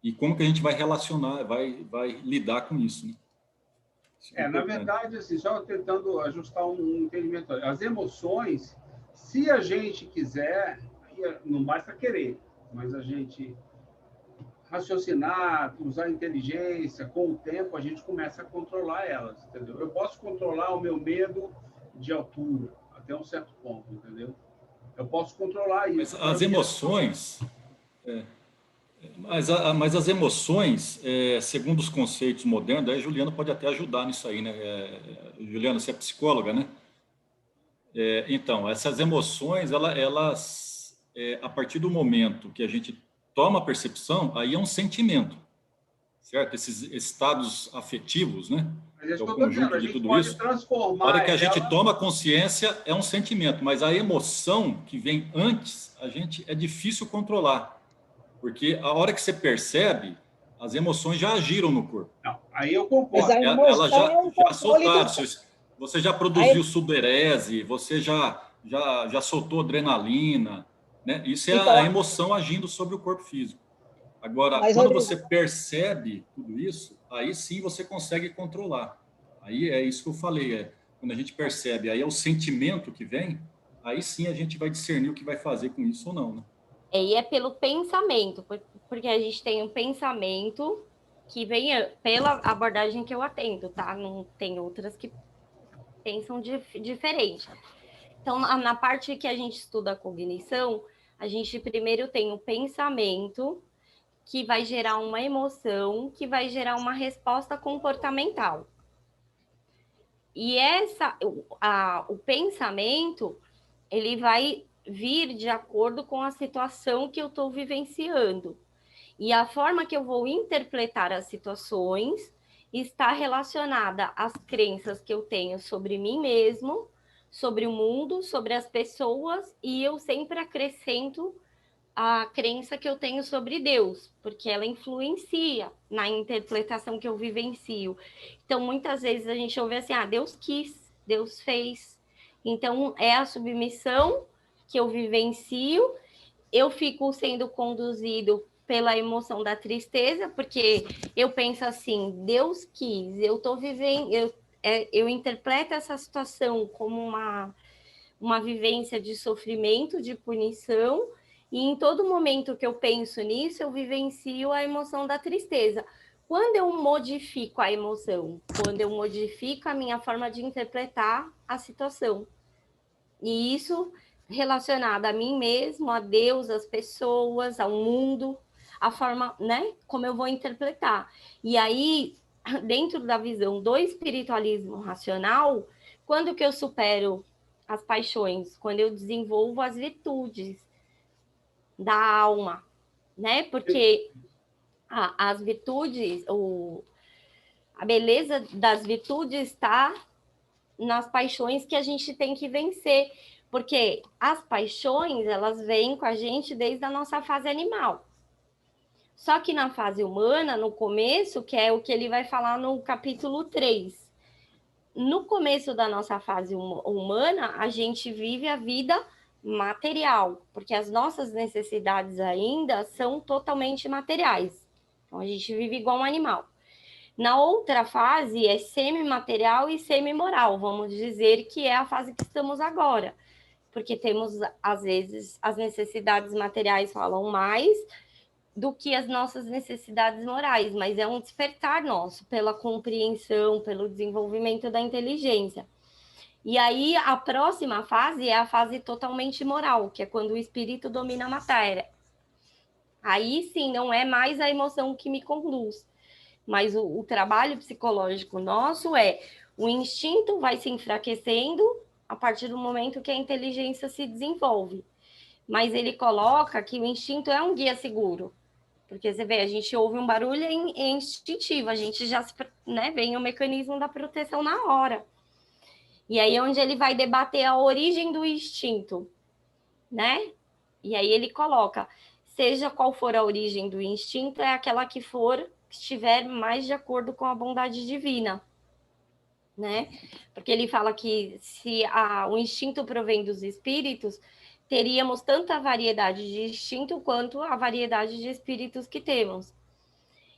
E como que a gente vai relacionar, vai lidar com isso, né? Na verdade, assim, só tentando ajustar um entendimento. As emoções, se a gente quiser, não basta querer, mas a gente raciocinar, usar a inteligência, com o tempo a gente começa a controlar elas, entendeu? Eu posso controlar o meu medo de altura até um certo ponto, entendeu? Eu posso controlar isso. Mas as emoções... Mas as emoções, segundo os conceitos modernos, aí a Juliana pode até ajudar nisso aí, né? Juliana, você é psicóloga, né? Então, essas emoções, elas a partir do momento que a gente toma a percepção, aí é um sentimento, certo? Esses estados afetivos, né? Mas é o conjunto de tudo isso. A hora que a gente toma consciência, é um sentimento, mas a emoção que vem antes, é difícil controlar. Porque a hora que você percebe, as emoções já agiram no corpo. Não, aí eu concordo. Elas já soltaram. Você já produziu sudorese, você já soltou adrenalina, né? Isso é então, a emoção agindo sobre o corpo físico. Agora, quando você percebe tudo isso, aí sim você consegue controlar. Aí é isso que eu falei. Quando a gente percebe, aí é o sentimento que vem, aí sim a gente vai discernir o que vai fazer com isso ou não, né? E é pelo pensamento, porque a gente tem um pensamento que vem pela abordagem que eu atendo, tá? Não tem outras que pensam diferente. Então, na parte que a gente estuda a cognição, a gente primeiro tem o pensamento, que vai gerar uma emoção, que vai gerar uma resposta comportamental. E o pensamento, ele vai vir de acordo com a situação que eu estou vivenciando. E a forma que eu vou interpretar as situações está relacionada às crenças que eu tenho sobre mim mesmo, sobre o mundo, sobre as pessoas, e eu sempre acrescento a crença que eu tenho sobre Deus, porque ela influencia na interpretação que eu vivencio. Então, muitas vezes a gente ouve assim, Deus quis, Deus fez. Então, é a submissão que eu vivencio, eu fico sendo conduzido pela emoção da tristeza, porque eu penso assim, Deus quis, eu estou vivendo, eu interpreto essa situação como uma vivência de sofrimento, de punição, e em todo momento que eu penso nisso, eu vivencio a emoção da tristeza. Quando eu modifico a emoção, quando eu modifico a minha forma de interpretar a situação, e isso relacionado a mim mesmo, a Deus, às pessoas, ao mundo, a forma, né, como eu vou interpretar. E aí, dentro da visão do espiritualismo racional, quando que eu supero as paixões? Quando eu desenvolvo as virtudes da alma, né? Porque as virtudes, a beleza das virtudes está nas paixões que a gente tem que vencer, porque as paixões, elas vêm com a gente desde a nossa fase animal. Só que na fase humana, no começo, que é o que ele vai falar no capítulo 3, no começo da nossa fase humana, a gente vive a vida material, porque as nossas necessidades ainda são totalmente materiais. Então, a gente vive igual um animal. Na outra fase, é semi-material e semi-moral, vamos dizer que é a fase que estamos agora, porque temos, às vezes, as necessidades materiais falam mais, do que as nossas necessidades morais, mas é um despertar nosso pela compreensão, pelo desenvolvimento da inteligência. E aí a próxima fase é a fase totalmente moral, que é quando o espírito domina a matéria. Aí sim, não é mais a emoção que me conduz, mas o trabalho psicológico nosso é o instinto vai se enfraquecendo a partir do momento que a inteligência se desenvolve. Mas ele coloca que o instinto é um guia seguro. Porque você vê, a gente ouve um barulho é instintivo, a gente já né, vem o mecanismo da proteção na hora. E aí onde ele vai debater a origem do instinto, né? E aí ele coloca, seja qual for a origem do instinto, é aquela que estiver mais de acordo com a bondade divina, né? Porque ele fala que se o instinto provém dos espíritos, teríamos tanta variedade de instinto quanto a variedade de espíritos que temos.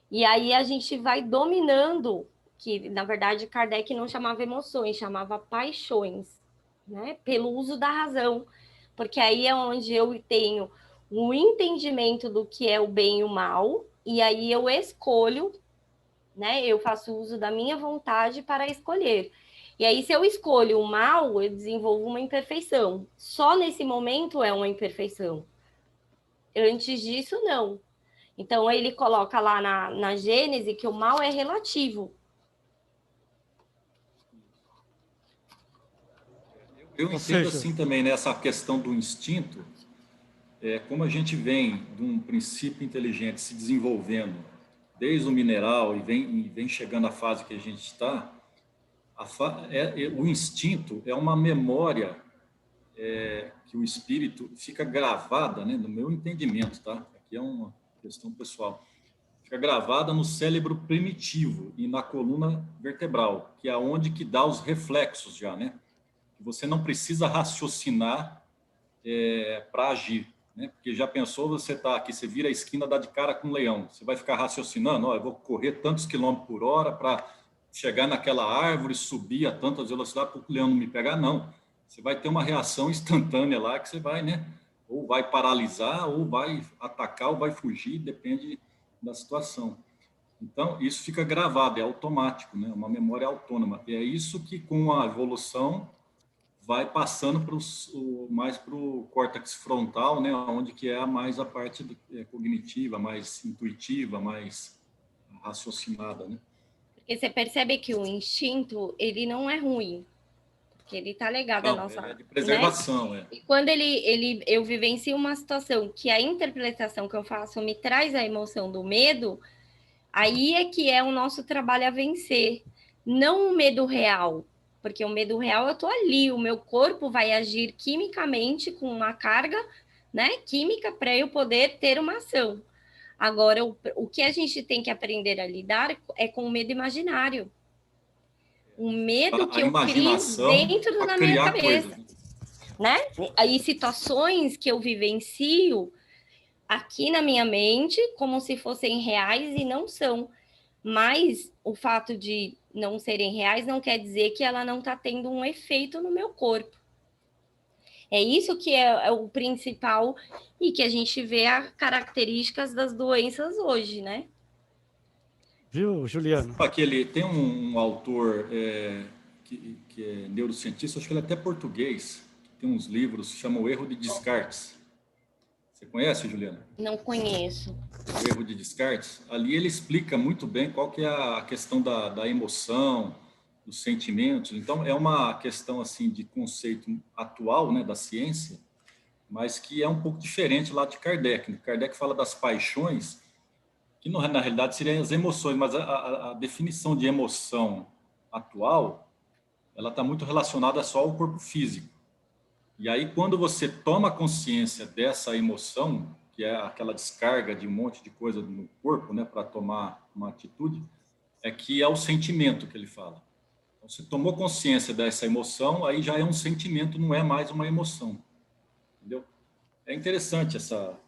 E aí a gente vai dominando, que na verdade Kardec não chamava emoções, chamava paixões, né? Pelo uso da razão, porque aí é onde eu tenho o entendimento do que é o bem e o mal, e aí eu escolho, né? Eu faço uso da minha vontade para escolher. E aí, se eu escolho o mal, eu desenvolvo uma imperfeição. Só nesse momento é uma imperfeição. Antes disso, não. Então, ele coloca lá na Gênese que o mal é relativo. Eu entendo assim também, nessa questão do instinto, como a gente vem de um princípio inteligente se desenvolvendo desde o mineral e vem chegando à fase que a gente está, o instinto é uma memória que o espírito fica gravada, né, no meu entendimento, tá? Aqui é uma questão pessoal. Fica gravada no cérebro primitivo e na coluna vertebral, que é onde que dá os reflexos já, né? Você não precisa raciocinar para agir, né? Porque já pensou, você está aqui, você vira a esquina, dá de cara com um leão, você vai ficar raciocinando, ó, eu vou correr tantos quilômetros por hora para chegar naquela árvore, subir a tantas velocidades para o leão não me pegar, não. Você vai ter uma reação instantânea lá que você vai, né? Ou vai paralisar, ou vai atacar, ou vai fugir, depende da situação. Então, isso fica gravado, é automático, né? Uma memória autônoma. E é isso que, com a evolução, vai passando mais para o córtex frontal, né? Onde que é mais a parte cognitiva, mais intuitiva, mais raciocinada, né? Porque você percebe que o instinto, ele não é ruim. Porque ele está ligado à nossa... é de preservação, né? E quando eu vivencio uma situação que a interpretação que eu faço me traz a emoção do medo, aí é que é o nosso trabalho a vencer. Não o medo real, porque o medo real eu estou ali, o meu corpo vai agir quimicamente com uma carga, né, química para eu poder ter uma ação. Agora, o que a gente tem que aprender a lidar é com o medo imaginário. O medo que eu crio dentro da minha cabeça. Coisas, né? Aí situações que eu vivencio aqui na minha mente como se fossem reais e não são. Mas o fato de não serem reais não quer dizer que ela não está tendo um efeito no meu corpo. É isso que é o principal e que a gente vê as características das doenças hoje, né? Viu, Juliano? Tem um autor que é neurocientista, acho que ele é até português, que tem uns livros, chama O Erro de Descartes. Você conhece, Juliana? Não conheço. O Erro de Descartes. Ali ele explica muito bem qual que é a questão da emoção, dos sentimentos. Então, é uma questão assim de conceito atual, né, da ciência, mas que é um pouco diferente lá de Kardec. Kardec fala das paixões, que na realidade seriam as emoções, mas a definição de emoção atual, ela está muito relacionada só ao corpo físico. E aí, quando você toma consciência dessa emoção, que é aquela descarga de um monte de coisa no corpo, né, para tomar uma atitude, é que é o sentimento que ele fala. Então, você tomou consciência dessa emoção, aí já é um sentimento, não é mais uma emoção. Entendeu? É interessante essa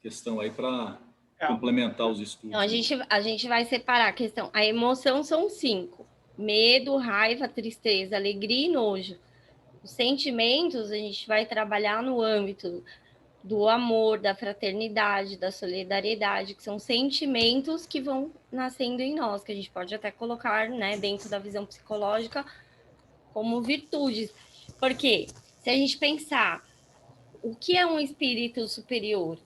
questão aí para complementar os estudos. Então, a gente vai separar a questão. A emoção são 5. Medo, raiva, tristeza, alegria e nojo. Os sentimentos a gente vai trabalhar no âmbito do amor, da fraternidade, da solidariedade, que são sentimentos que vão nascendo em nós, que a gente pode até colocar, né, dentro da visão psicológica como virtudes. Porque se a gente pensar o que é um espírito superior,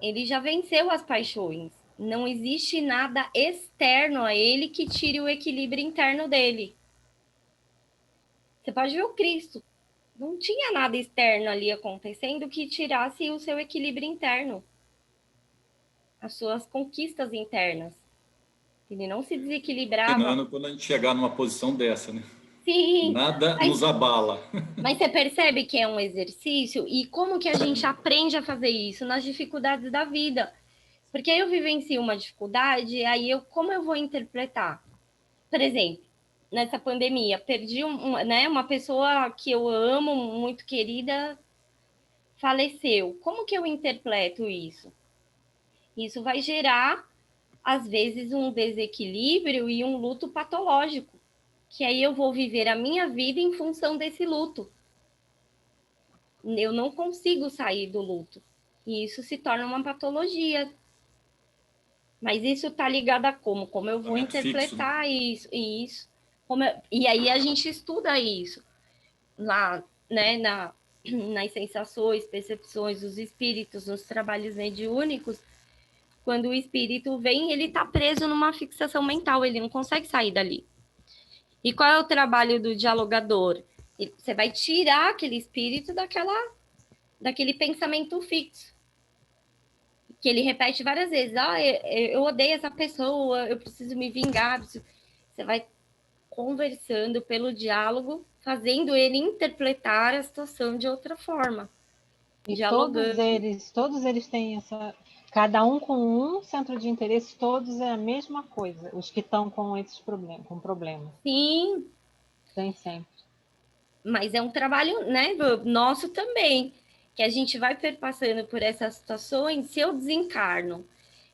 ele já venceu as paixões. Não existe nada externo a ele que tire o equilíbrio interno dele. Você pode ver o Cristo. Não tinha nada externo ali acontecendo que tirasse o seu equilíbrio interno, as suas conquistas internas. Ele não se desequilibrava. Imaginando quando a gente chegar numa posição dessa, né? Sim, Nada nos abala. mas você percebe que é um exercício e como que a gente aprende a fazer isso nas dificuldades da vida. Porque eu vivencio uma dificuldade, aí como eu vou interpretar? Por exemplo, nessa pandemia, perdi né, uma pessoa que eu amo, muito querida, faleceu. Como que eu interpreto isso? Isso vai gerar, às vezes, um desequilíbrio e um luto patológico, que aí eu vou viver a minha vida em função desse luto. Eu não consigo sair do luto. E isso se torna uma patologia. Mas isso está ligado a como? Como eu vou interpretar fixo, né? Isso. E aí a gente estuda isso lá, né, nas sensações, percepções dos espíritos, nos trabalhos mediúnicos. Quando o espírito vem, ele está preso numa fixação mental, ele não consegue sair dali. E qual é o trabalho do dialogador? Você vai tirar aquele espírito daquele pensamento fixo, que ele repete várias vezes. Eu odeio essa pessoa, eu preciso me vingar. Você vai conversando pelo diálogo, fazendo ele interpretar a situação de outra forma. E todos eles têm cada um com um centro de interesse, todos é a mesma coisa, os que estão com esses problemas. Sim. Tem sempre. Mas é um trabalho, né, nosso também, que a gente vai perpassando por essas situações. Se eu desencarno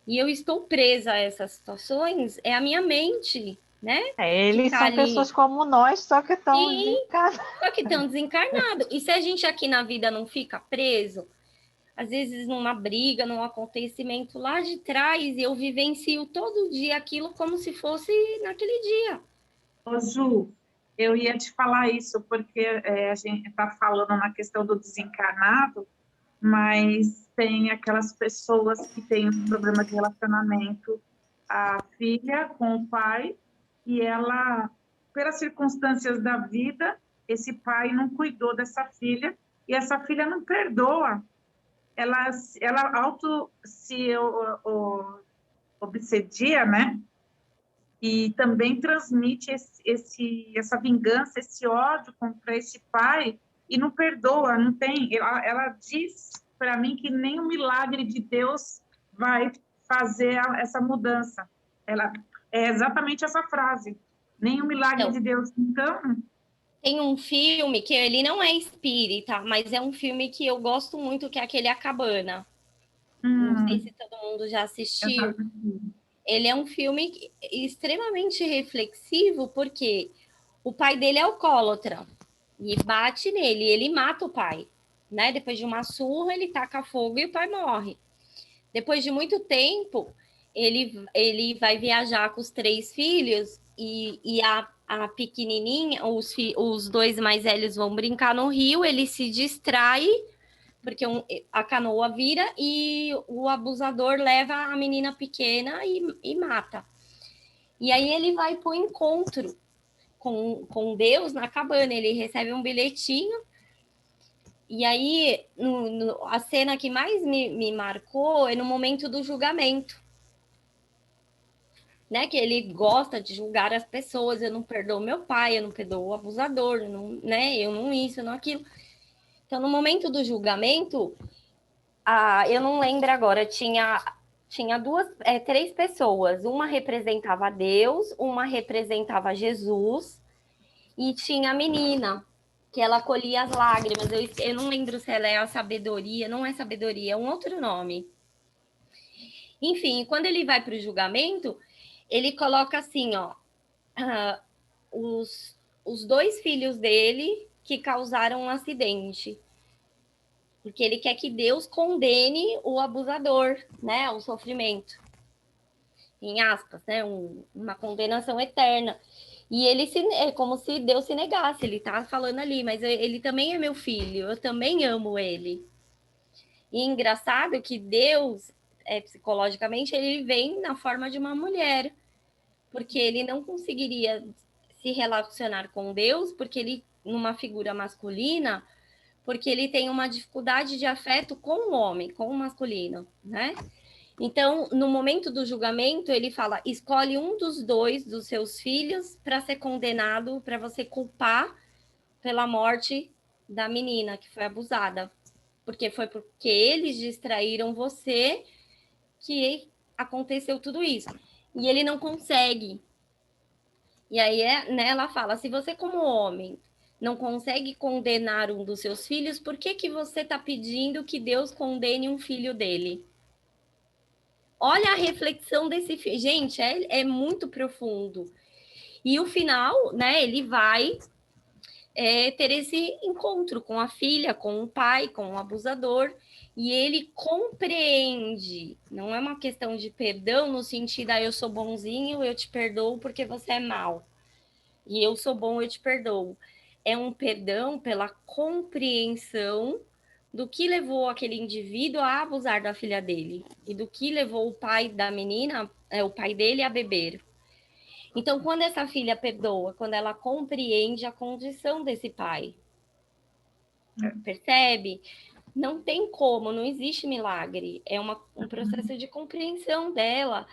e eu estou presa a essas situações, é a minha mente, né? Eles são ali. Pessoas como nós, só que estão desencarnados. Só que estão desencarnados. E se a gente aqui na vida não fica preso, às vezes numa briga, num acontecimento lá de trás, eu vivencio todo dia aquilo como se fosse naquele dia. Ô, Ju, eu ia te falar isso, porque a gente está falando na questão do desencarnado, mas tem aquelas pessoas que têm um problema de relacionamento, a filha com o pai, e ela, pelas circunstâncias da vida, esse pai não cuidou dessa filha, e essa filha não perdoa. Ela se obsedia, né? E também transmite essa vingança, esse ódio contra esse pai, e não perdoa, não tem. Ela diz para mim que nem o milagre de Deus vai fazer essa mudança. É exatamente essa frase, nem o milagre de Deus. Então, tem um filme que ele não é espírita, mas é um filme que eu gosto muito, que é aquele A Cabana. Não sei se todo mundo já assistiu. Ele é um filme extremamente reflexivo, porque o pai dele é alcoólatra e bate nele, ele mata o pai, né? Depois de uma surra, ele taca fogo e o pai morre. Depois de muito tempo, ele vai viajar com os 3 filhos e a pequenininha, os 2 mais velhos vão brincar no rio, ele se distrai, porque a canoa vira e o abusador leva a menina pequena e mata. E aí ele vai para o encontro com Deus na cabana, ele recebe um bilhetinho, e aí a cena que mais me marcou é no momento do julgamento, né? Que ele gosta de julgar as pessoas, eu não perdoo meu pai, eu não perdoo o abusador, né? Eu não isso, eu não aquilo. Então, no momento do julgamento, eu não lembro agora, tinha 3 pessoas. Uma representava Deus, uma representava Jesus, e tinha a menina, que ela colhia as lágrimas. Eu não lembro se ela é a sabedoria, não é sabedoria, é um outro nome. Enfim, quando ele vai para o julgamento, ele coloca assim, ó, os 2 filhos dele que causaram um acidente. porque ele quer que Deus condene o abusador, né, ao sofrimento, em aspas, né, uma condenação eterna. E ele é como se Deus se negasse, ele tá falando ali, mas ele também é meu filho, eu também amo ele. E engraçado que Deus, psicologicamente, ele vem na forma de uma mulher, porque ele não conseguiria se relacionar com Deus, porque ele, numa figura masculina, porque ele tem uma dificuldade de afeto com o homem, com o masculino, né? Então, no momento do julgamento, ele fala: escolhe um dos dois dos seus filhos para ser condenado, para você culpar pela morte da menina que foi abusada. Porque foi porque eles distraíram você que aconteceu tudo isso. E ele não consegue. E aí, né, ela fala: se você, como homem, não consegue condenar um dos seus filhos, por que que você está pedindo que Deus condene um filho dele? Olha a reflexão desse filho. Gente, é muito profundo. E o final, né, ele vai ter esse encontro com a filha, com o pai, com o abusador, e ele compreende. Não é uma questão de perdão no sentido, eu sou bonzinho, eu te perdoo porque você é mau. E eu sou bom, eu te perdoo. É um perdão pela compreensão do que levou aquele indivíduo a abusar da filha dele e do que levou o pai da menina, o pai dele, a beber. Então, quando essa filha perdoa, quando ela compreende a condição desse pai, percebe? Não tem como, não existe milagre. É um processo de compreensão dela,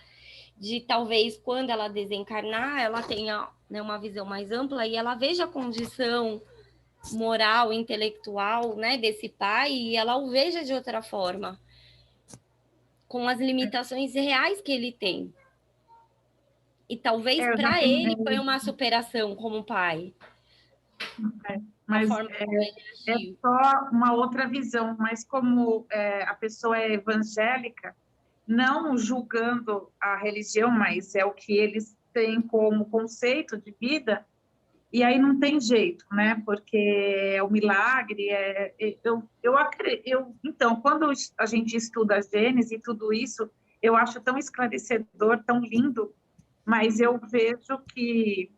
de talvez quando ela desencarnar, ela tenha, né, uma visão mais ampla e ela veja a condição moral, intelectual, né, desse pai, e ela o veja de outra forma, com as limitações reais que ele tem. E talvez para ele foi uma superação como pai. Mas é só uma outra visão, mas como a pessoa é evangélica, não julgando a religião, mas é o que eles têm como conceito de vida, e aí não tem jeito, né? Porque é o milagre, então, quando a gente estuda a Gênesis e tudo isso, eu acho tão esclarecedor, tão lindo, mas eu vejo que,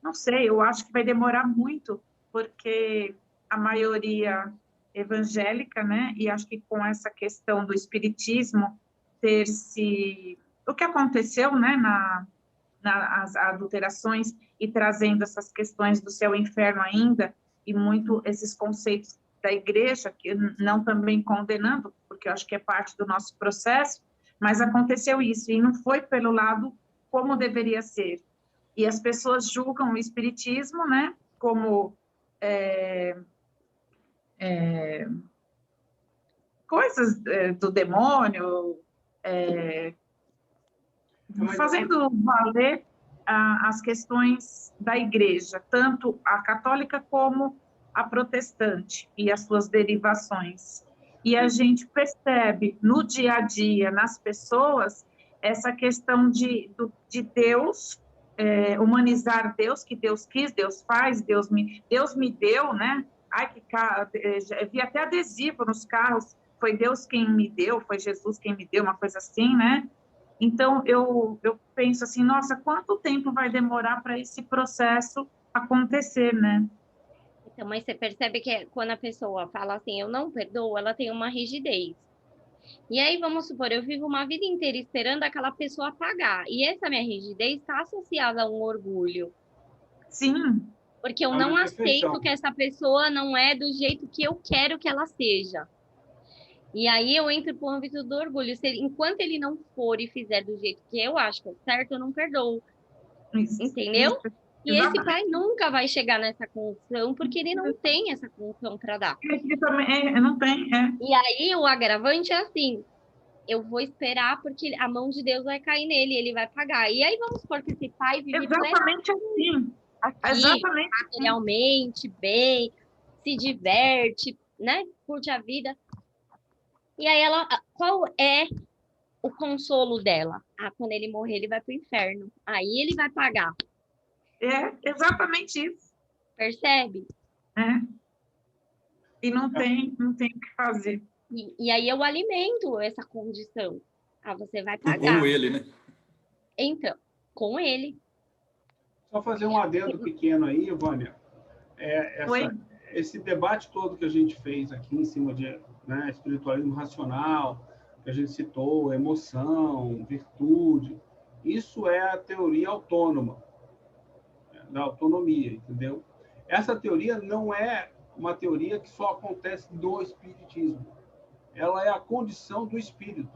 não sei, eu acho que vai demorar muito, porque a maioria evangélica, né? E acho que com essa questão do espiritismo o que aconteceu, né? Nas adulterações e trazendo essas questões do céu e inferno ainda, e muito esses conceitos da igreja, que não também condenando, porque eu acho que é parte do nosso processo, mas aconteceu isso, e não foi pelo lado como deveria ser. E as pessoas julgam o espiritismo, né, como coisas do demônio, fazendo valer as questões da igreja, tanto a católica como a protestante e as suas derivações. E a gente percebe no dia a dia, nas pessoas, essa questão de Deus, humanizar Deus, que Deus quis, Deus faz, Deus me deu, né? Ai, vi até adesivo nos carros, foi Deus quem me deu, foi Jesus quem me deu, uma coisa assim, né? Então, eu penso assim, nossa, quanto tempo vai demorar para esse processo acontecer, né? Então, mas você percebe que quando a pessoa fala assim, eu não perdoo, ela tem uma rigidez. E aí, vamos supor, eu vivo uma vida inteira esperando aquela pessoa pagar. E essa minha rigidez está associada a um orgulho. Sim. Porque eu não aceito que essa pessoa não é do jeito que eu quero que ela seja. E aí eu entro pro âmbito do orgulho. Enquanto ele não for e fizer do jeito que eu acho que é certo, eu não perdoo. Isso, entendeu? Isso. E esse pai nunca vai chegar nessa condição, porque ele não tem essa condição para dar. Ele também não tem, E aí o agravante é assim, eu vou esperar porque a mão de Deus vai cair nele, ele vai pagar. E aí vamos supor que esse pai vive exatamente assim. Exatamente materialmente, bem, se diverte, né? Curte a vida. E aí qual é o consolo dela? Quando ele morrer, ele vai para o inferno. Aí ele vai pagar. É exatamente isso. Percebe? E não tem o que fazer. E aí eu alimento essa condição. Ah, você vai pagar. Como ele, né? Então, com ele. Só fazer um adendo pequeno aí, Vânia. Esse debate todo que a gente fez aqui em cima de, né, espiritualismo racional, que a gente citou, emoção, virtude, isso é a teoria autônoma, da autonomia, entendeu? Essa teoria não é uma teoria que só acontece no espiritismo. Ela é a condição do espírito.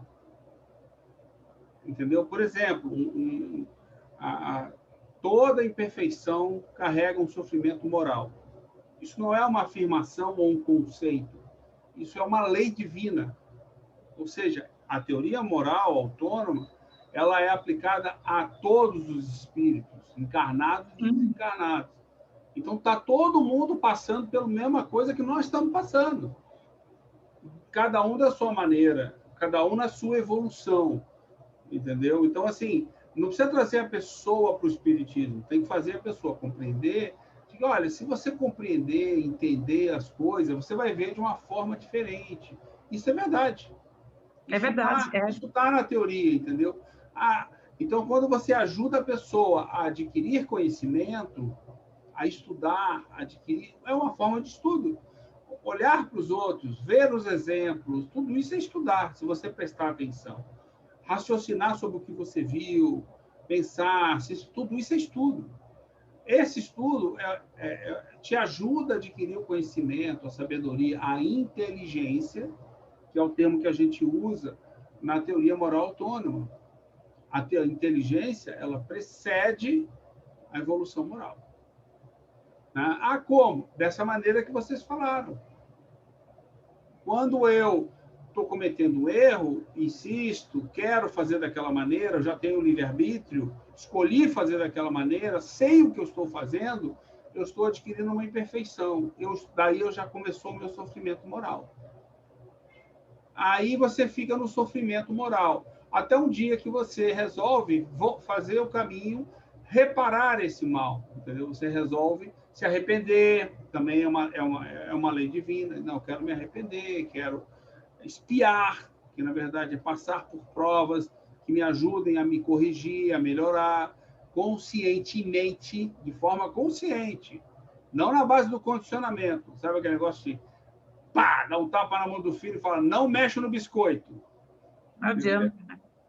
Entendeu? Por exemplo, toda imperfeição carrega um sofrimento moral. Isso não é uma afirmação ou um conceito. Isso é uma lei divina. Ou seja, a teoria moral autônoma, ela é aplicada a todos os espíritos, encarnados e desencarnados. Então, está todo mundo passando pela mesma coisa que nós estamos passando. Cada um da sua maneira, cada um na sua evolução. Entendeu? Então, assim, não precisa trazer a pessoa para o espiritismo, tem que fazer a pessoa compreender que, olha, se você compreender, entender as coisas, você vai ver de uma forma diferente. Isso é verdade. É verdade. Isso está na teoria, entendeu? Então, quando você ajuda a pessoa a adquirir conhecimento, a estudar, adquirir, é uma forma de estudo. Olhar para os outros, ver os exemplos, tudo isso é estudar, se você prestar atenção. Raciocinar sobre o que você viu, pensar, tudo isso é estudo. Esse estudo te ajuda a adquirir o conhecimento, a sabedoria, a inteligência, que é o termo que a gente usa na teoria moral autônoma. A inteligência, ela precede a evolução moral. Como? Dessa maneira que vocês falaram. Quando eu estou cometendo um erro, insisto, quero fazer daquela maneira, já tenho livre-arbítrio, escolhi fazer daquela maneira, sei o que eu estou fazendo, eu estou adquirindo uma imperfeição. Daí já começou o meu sofrimento moral. Aí você fica no sofrimento moral, até um dia que você resolve fazer o caminho, reparar esse mal, entendeu? Você resolve se arrepender, também é uma lei divina. Não, quero me arrepender, quero espiar, que na verdade é passar por provas que me ajudem a me corrigir, a melhorar, conscientemente, de forma consciente, não na base do condicionamento. Sabe aquele negócio de dá um tapa na mão do filho e fala, não mexe no biscoito. Não adianta.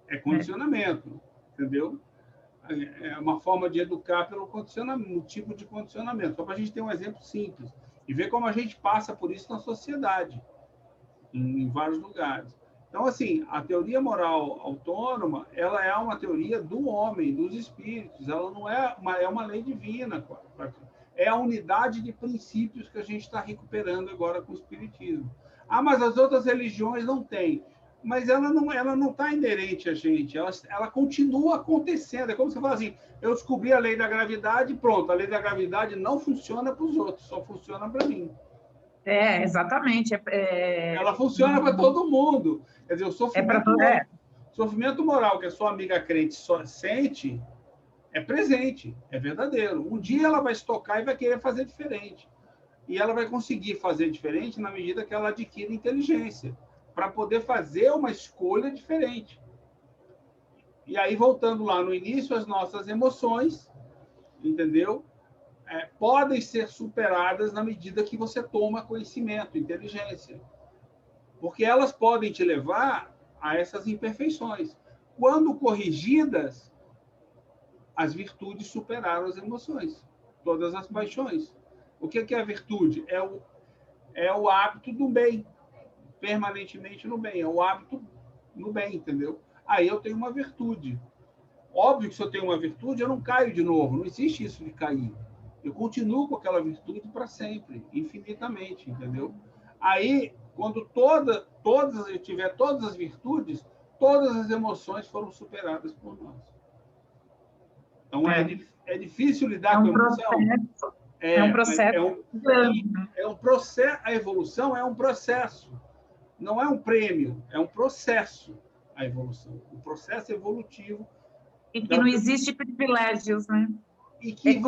É condicionamento, entendeu? É uma forma de educar pelo condicionamento, um tipo de condicionamento. Só para a gente ter um exemplo simples e ver como a gente passa por isso na sociedade, em vários lugares. Então, assim, a teoria moral autônoma, ela é uma teoria do homem, dos espíritos. Ela não é uma lei divina. É a unidade de princípios que a gente está recuperando agora com o espiritismo. Mas as outras religiões não têm. Mas ela não está inerente a gente. Ela continua acontecendo. É como você fala assim, eu descobri a lei da gravidade, pronto. A lei da gravidade não funciona para os outros, só funciona para mim. Exatamente. Ela funciona para todo mundo. Quer dizer, o sofrimento moral que a sua amiga crente só sente é presente, é verdadeiro. Um dia ela vai se tocar e vai querer fazer diferente. E ela vai conseguir fazer diferente na medida que ela adquire inteligência, para poder fazer uma escolha diferente. E aí, voltando lá no início, as nossas emoções, entendeu? Podem ser superadas na medida que você toma conhecimento, inteligência. Porque elas podem te levar a essas imperfeições. Quando corrigidas, as virtudes superaram as emoções, todas as paixões. O que é a virtude? É o hábito do bem, permanentemente no bem, é o hábito no bem, entendeu? Aí eu tenho uma virtude. Óbvio que se eu tenho uma virtude, eu não caio de novo, não existe isso de cair. Eu continuo com aquela virtude para sempre, infinitamente, entendeu? Aí, quando eu tiver todas as virtudes, todas as emoções foram superadas por nós. Então, é difícil lidar com a emoção. É um processo. É um processo. A evolução é um processo. Não é um prêmio, é um processo, a evolução. Um processo evolutivo. E que não existe privilégios, né? E que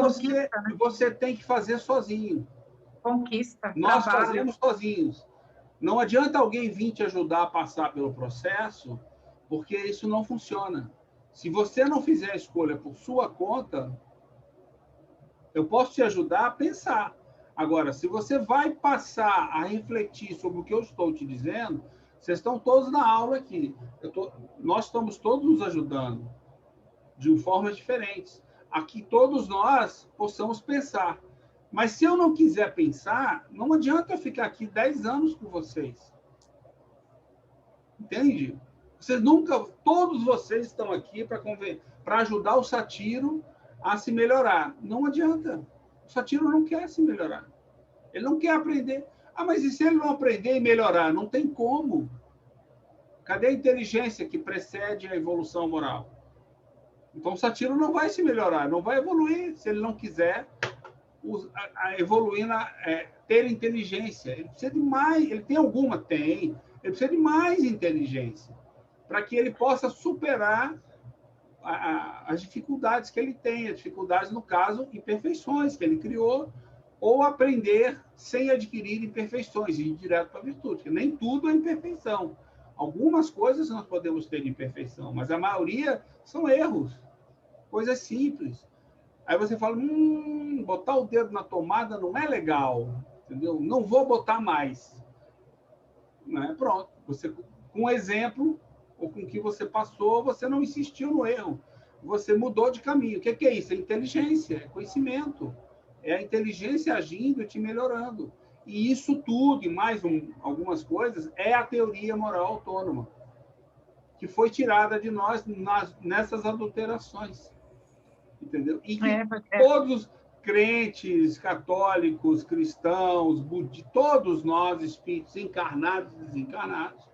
você tem que fazer sozinho. Conquista, Nós trabalho. fazemos sozinhos. Não adianta alguém vir te ajudar a passar pelo processo, porque isso não funciona. Se você não fizer a escolha por sua conta, eu posso te ajudar a pensar. Agora, se você vai passar a refletir sobre o que eu estou te dizendo, vocês estão todos na aula aqui. Nós estamos todos nos ajudando de formas diferentes. Aqui todos nós possamos pensar. Mas se eu não quiser pensar, não adianta eu ficar aqui 10 anos com vocês. Entende? Todos vocês estão aqui para ajudar o Satiro a se melhorar. Não adianta. O Satiro não quer se melhorar. Ele não quer aprender. Ah, mas e se ele não aprender e melhorar? Não tem como. Cadê a inteligência que precede a evolução moral? Então o Satiro não vai se melhorar, não vai evoluir se ele não quiser evoluir, ter inteligência. Ele precisa de mais, ele tem alguma? Tem. Ele precisa de mais inteligência para que ele possa superar as dificuldades que ele tem, as dificuldades, no caso, imperfeições que ele criou, ou aprender sem adquirir imperfeições, e ir direto para a virtude, porque nem tudo é imperfeição. Algumas coisas nós podemos ter de imperfeição, mas a maioria são erros, coisas simples. Aí você fala, botar o dedo na tomada não é legal, entendeu? Não vou botar mais. Né? Pronto. Você, com um exemplo, ou com o que você passou, você não insistiu no erro. Você mudou de caminho. O que é isso? É inteligência, é conhecimento. É a inteligência agindo e te melhorando. E isso tudo, e mais algumas coisas, é a teoria moral autônoma, que foi tirada de nós nessas adulterações. Entendeu? E que todos crentes, católicos, cristãos, budistas, todos nós, espíritos encarnados e desencarnados,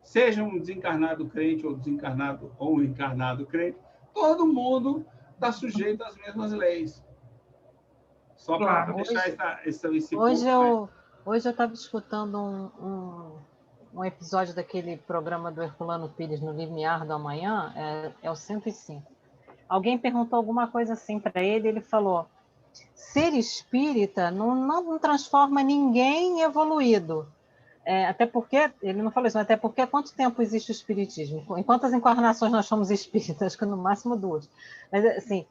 seja um desencarnado crente ou desencarnado ou um encarnado crente, todo mundo está sujeito às mesmas leis. Só para deixar esse ponto. Hoje eu estava escutando um episódio daquele programa do Herculano Pires no Limiar do Amanhã, é o 105. Alguém perguntou alguma coisa assim para ele, ele falou: ser espírita não transforma ninguém em evoluído. Até porque, ele não falou isso, mas até porque há quanto tempo existe o espiritismo? Em quantas encarnações nós somos espíritas? Acho que no máximo 2. Mas, assim,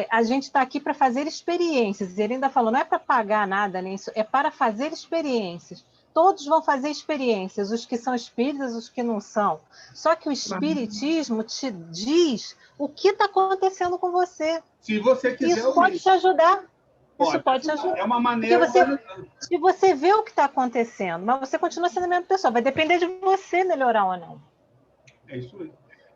a gente está aqui para fazer experiências. Ele ainda falou, não é para pagar nada, nem isso, é para fazer experiências. Todos vão fazer experiências, os que são espíritas, os que não são. Só que o espiritismo te diz o que está acontecendo com você. Se você quiser isso pode te ajudar. Isso pode te ajudar. É uma maneira... Se você vê o que está acontecendo, mas você continua sendo a mesma pessoa, vai depender de você melhorar ou não. É isso aí.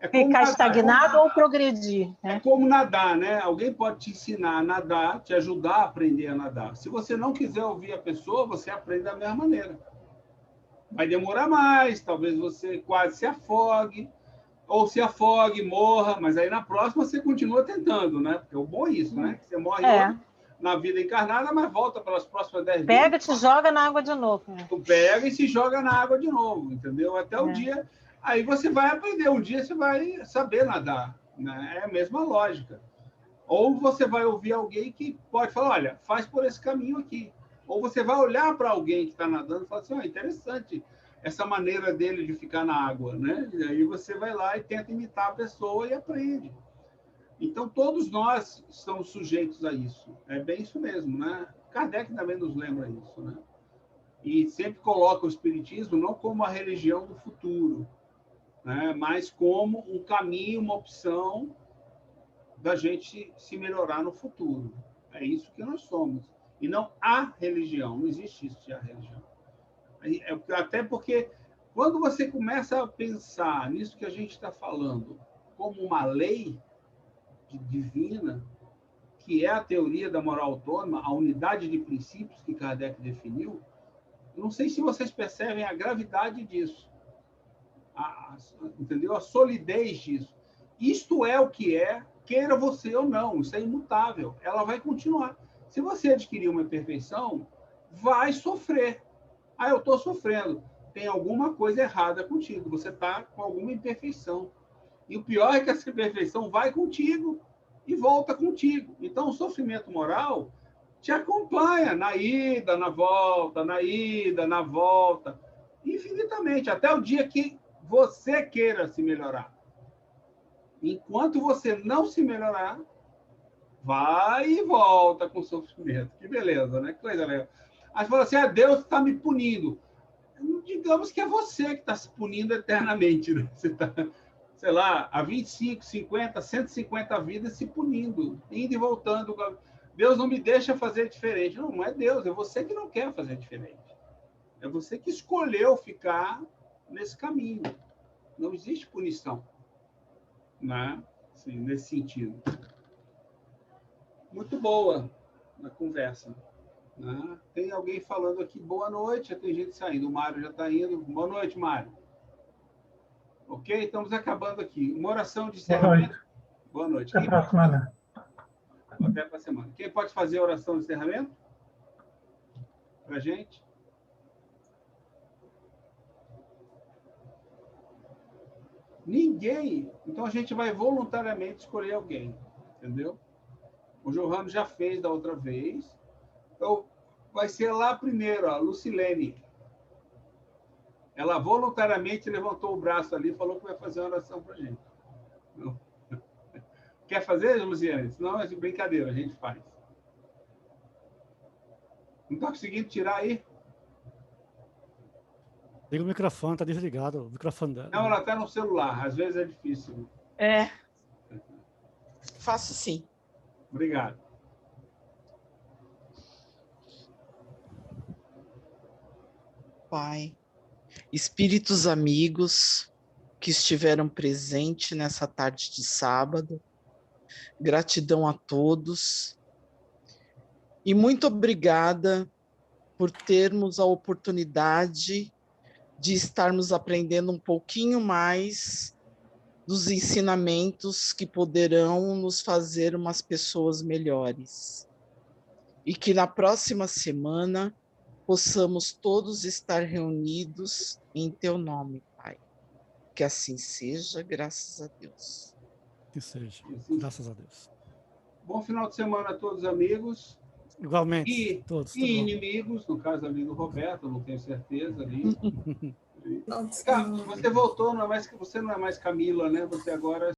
Ficar estagnado ou progredir. Né? É como nadar, né? Alguém pode te ensinar a nadar, te ajudar a aprender a nadar. Se você não quiser ouvir a pessoa, você aprende da mesma maneira. Vai demorar mais, talvez você quase se afogue, ou se afogue, morra, mas aí na próxima você continua tentando, né? Porque o bom é isso, né? Você morre na vida encarnada, mas volta pelas próximas 10 vezes. Pega e te joga na água de novo. Né? Tu pega e se joga na água de novo, entendeu? Até o dia... Aí você vai aprender, um dia você vai saber nadar, né? É a mesma lógica. Ou você vai ouvir alguém que pode falar, olha, faz por esse caminho aqui. Ou você vai olhar para alguém que está nadando e falar assim, interessante essa maneira dele de ficar na água, né? E aí você vai lá e tenta imitar a pessoa e aprende. Então, todos nós estamos sujeitos a isso. É bem isso mesmo, né? Kardec também nos lembra isso, né? E sempre coloca o espiritismo não como a religião do futuro, né? Mas como um caminho, uma opção da gente se melhorar no futuro. É isso que nós somos. E não a religião. Não existe isso de a religião. Até porque, quando você começa a pensar nisso que a gente está falando como uma lei divina, que é a teoria da moral autônoma, a unidade de princípios que Kardec definiu, eu não sei se vocês percebem a gravidade disso. Entendeu? A solidez disso. Isto é o que é, queira você ou não, isso é imutável, ela vai continuar. Se você adquirir uma imperfeição, vai sofrer. Eu estou sofrendo. Tem alguma coisa errada contigo, você está com alguma imperfeição. E o pior é que essa imperfeição vai contigo e volta contigo. Então, o sofrimento moral te acompanha na ida, na volta, na ida, na volta, infinitamente, até o dia que você queira se melhorar. Enquanto você não se melhorar, vai e volta com sofrimento. Que beleza, né? Que coisa legal. Aí você fala assim, Deus está me punindo. Digamos que é você que está se punindo eternamente. Né? Você está, sei lá, há 25, 50, 150 vidas se punindo, indo e voltando. Deus não me deixa fazer diferente. Não, não é Deus, é você que não quer fazer diferente. É você que escolheu ficar nesse caminho. Não existe punição, né? Assim, nesse sentido. Muito boa a conversa. Né? Tem alguém falando aqui, boa noite, já tem gente saindo. O Mário já está indo. Boa noite, Mário. Ok? Estamos acabando aqui. Uma oração de encerramento. Boa noite. Até a próxima. Até para a semana. Quem pode fazer a oração de encerramento? Para a gente? Ninguém. Então a gente vai voluntariamente escolher alguém. Entendeu? O Johanno já fez da outra vez. Então, vai ser lá primeiro, a Lucilene. Ela voluntariamente levantou o braço ali e falou que vai fazer uma oração para a gente. Não. Quer fazer, Luciane? Senão é de brincadeira, a gente faz. Não está conseguindo tirar aí? Liga o microfone, está desligado o microfone dela. Não, ela está no celular. Às vezes é difícil. É. Faço sim. Obrigado. Pai, espíritos amigos que estiveram presentes nessa tarde de sábado, gratidão a todos e muito obrigada por termos a oportunidade de estarmos aprendendo um pouquinho mais dos ensinamentos que poderão nos fazer umas pessoas melhores. E que na próxima semana possamos todos estar reunidos em teu nome, Pai. Que assim seja, graças a Deus. Que seja, graças a Deus. Bom final de semana a todos, amigos. Igualmente, e, todos. E inimigos, no caso ali do Roberto, não tenho certeza ali. Você voltou, você não é mais Camila, né? Você agora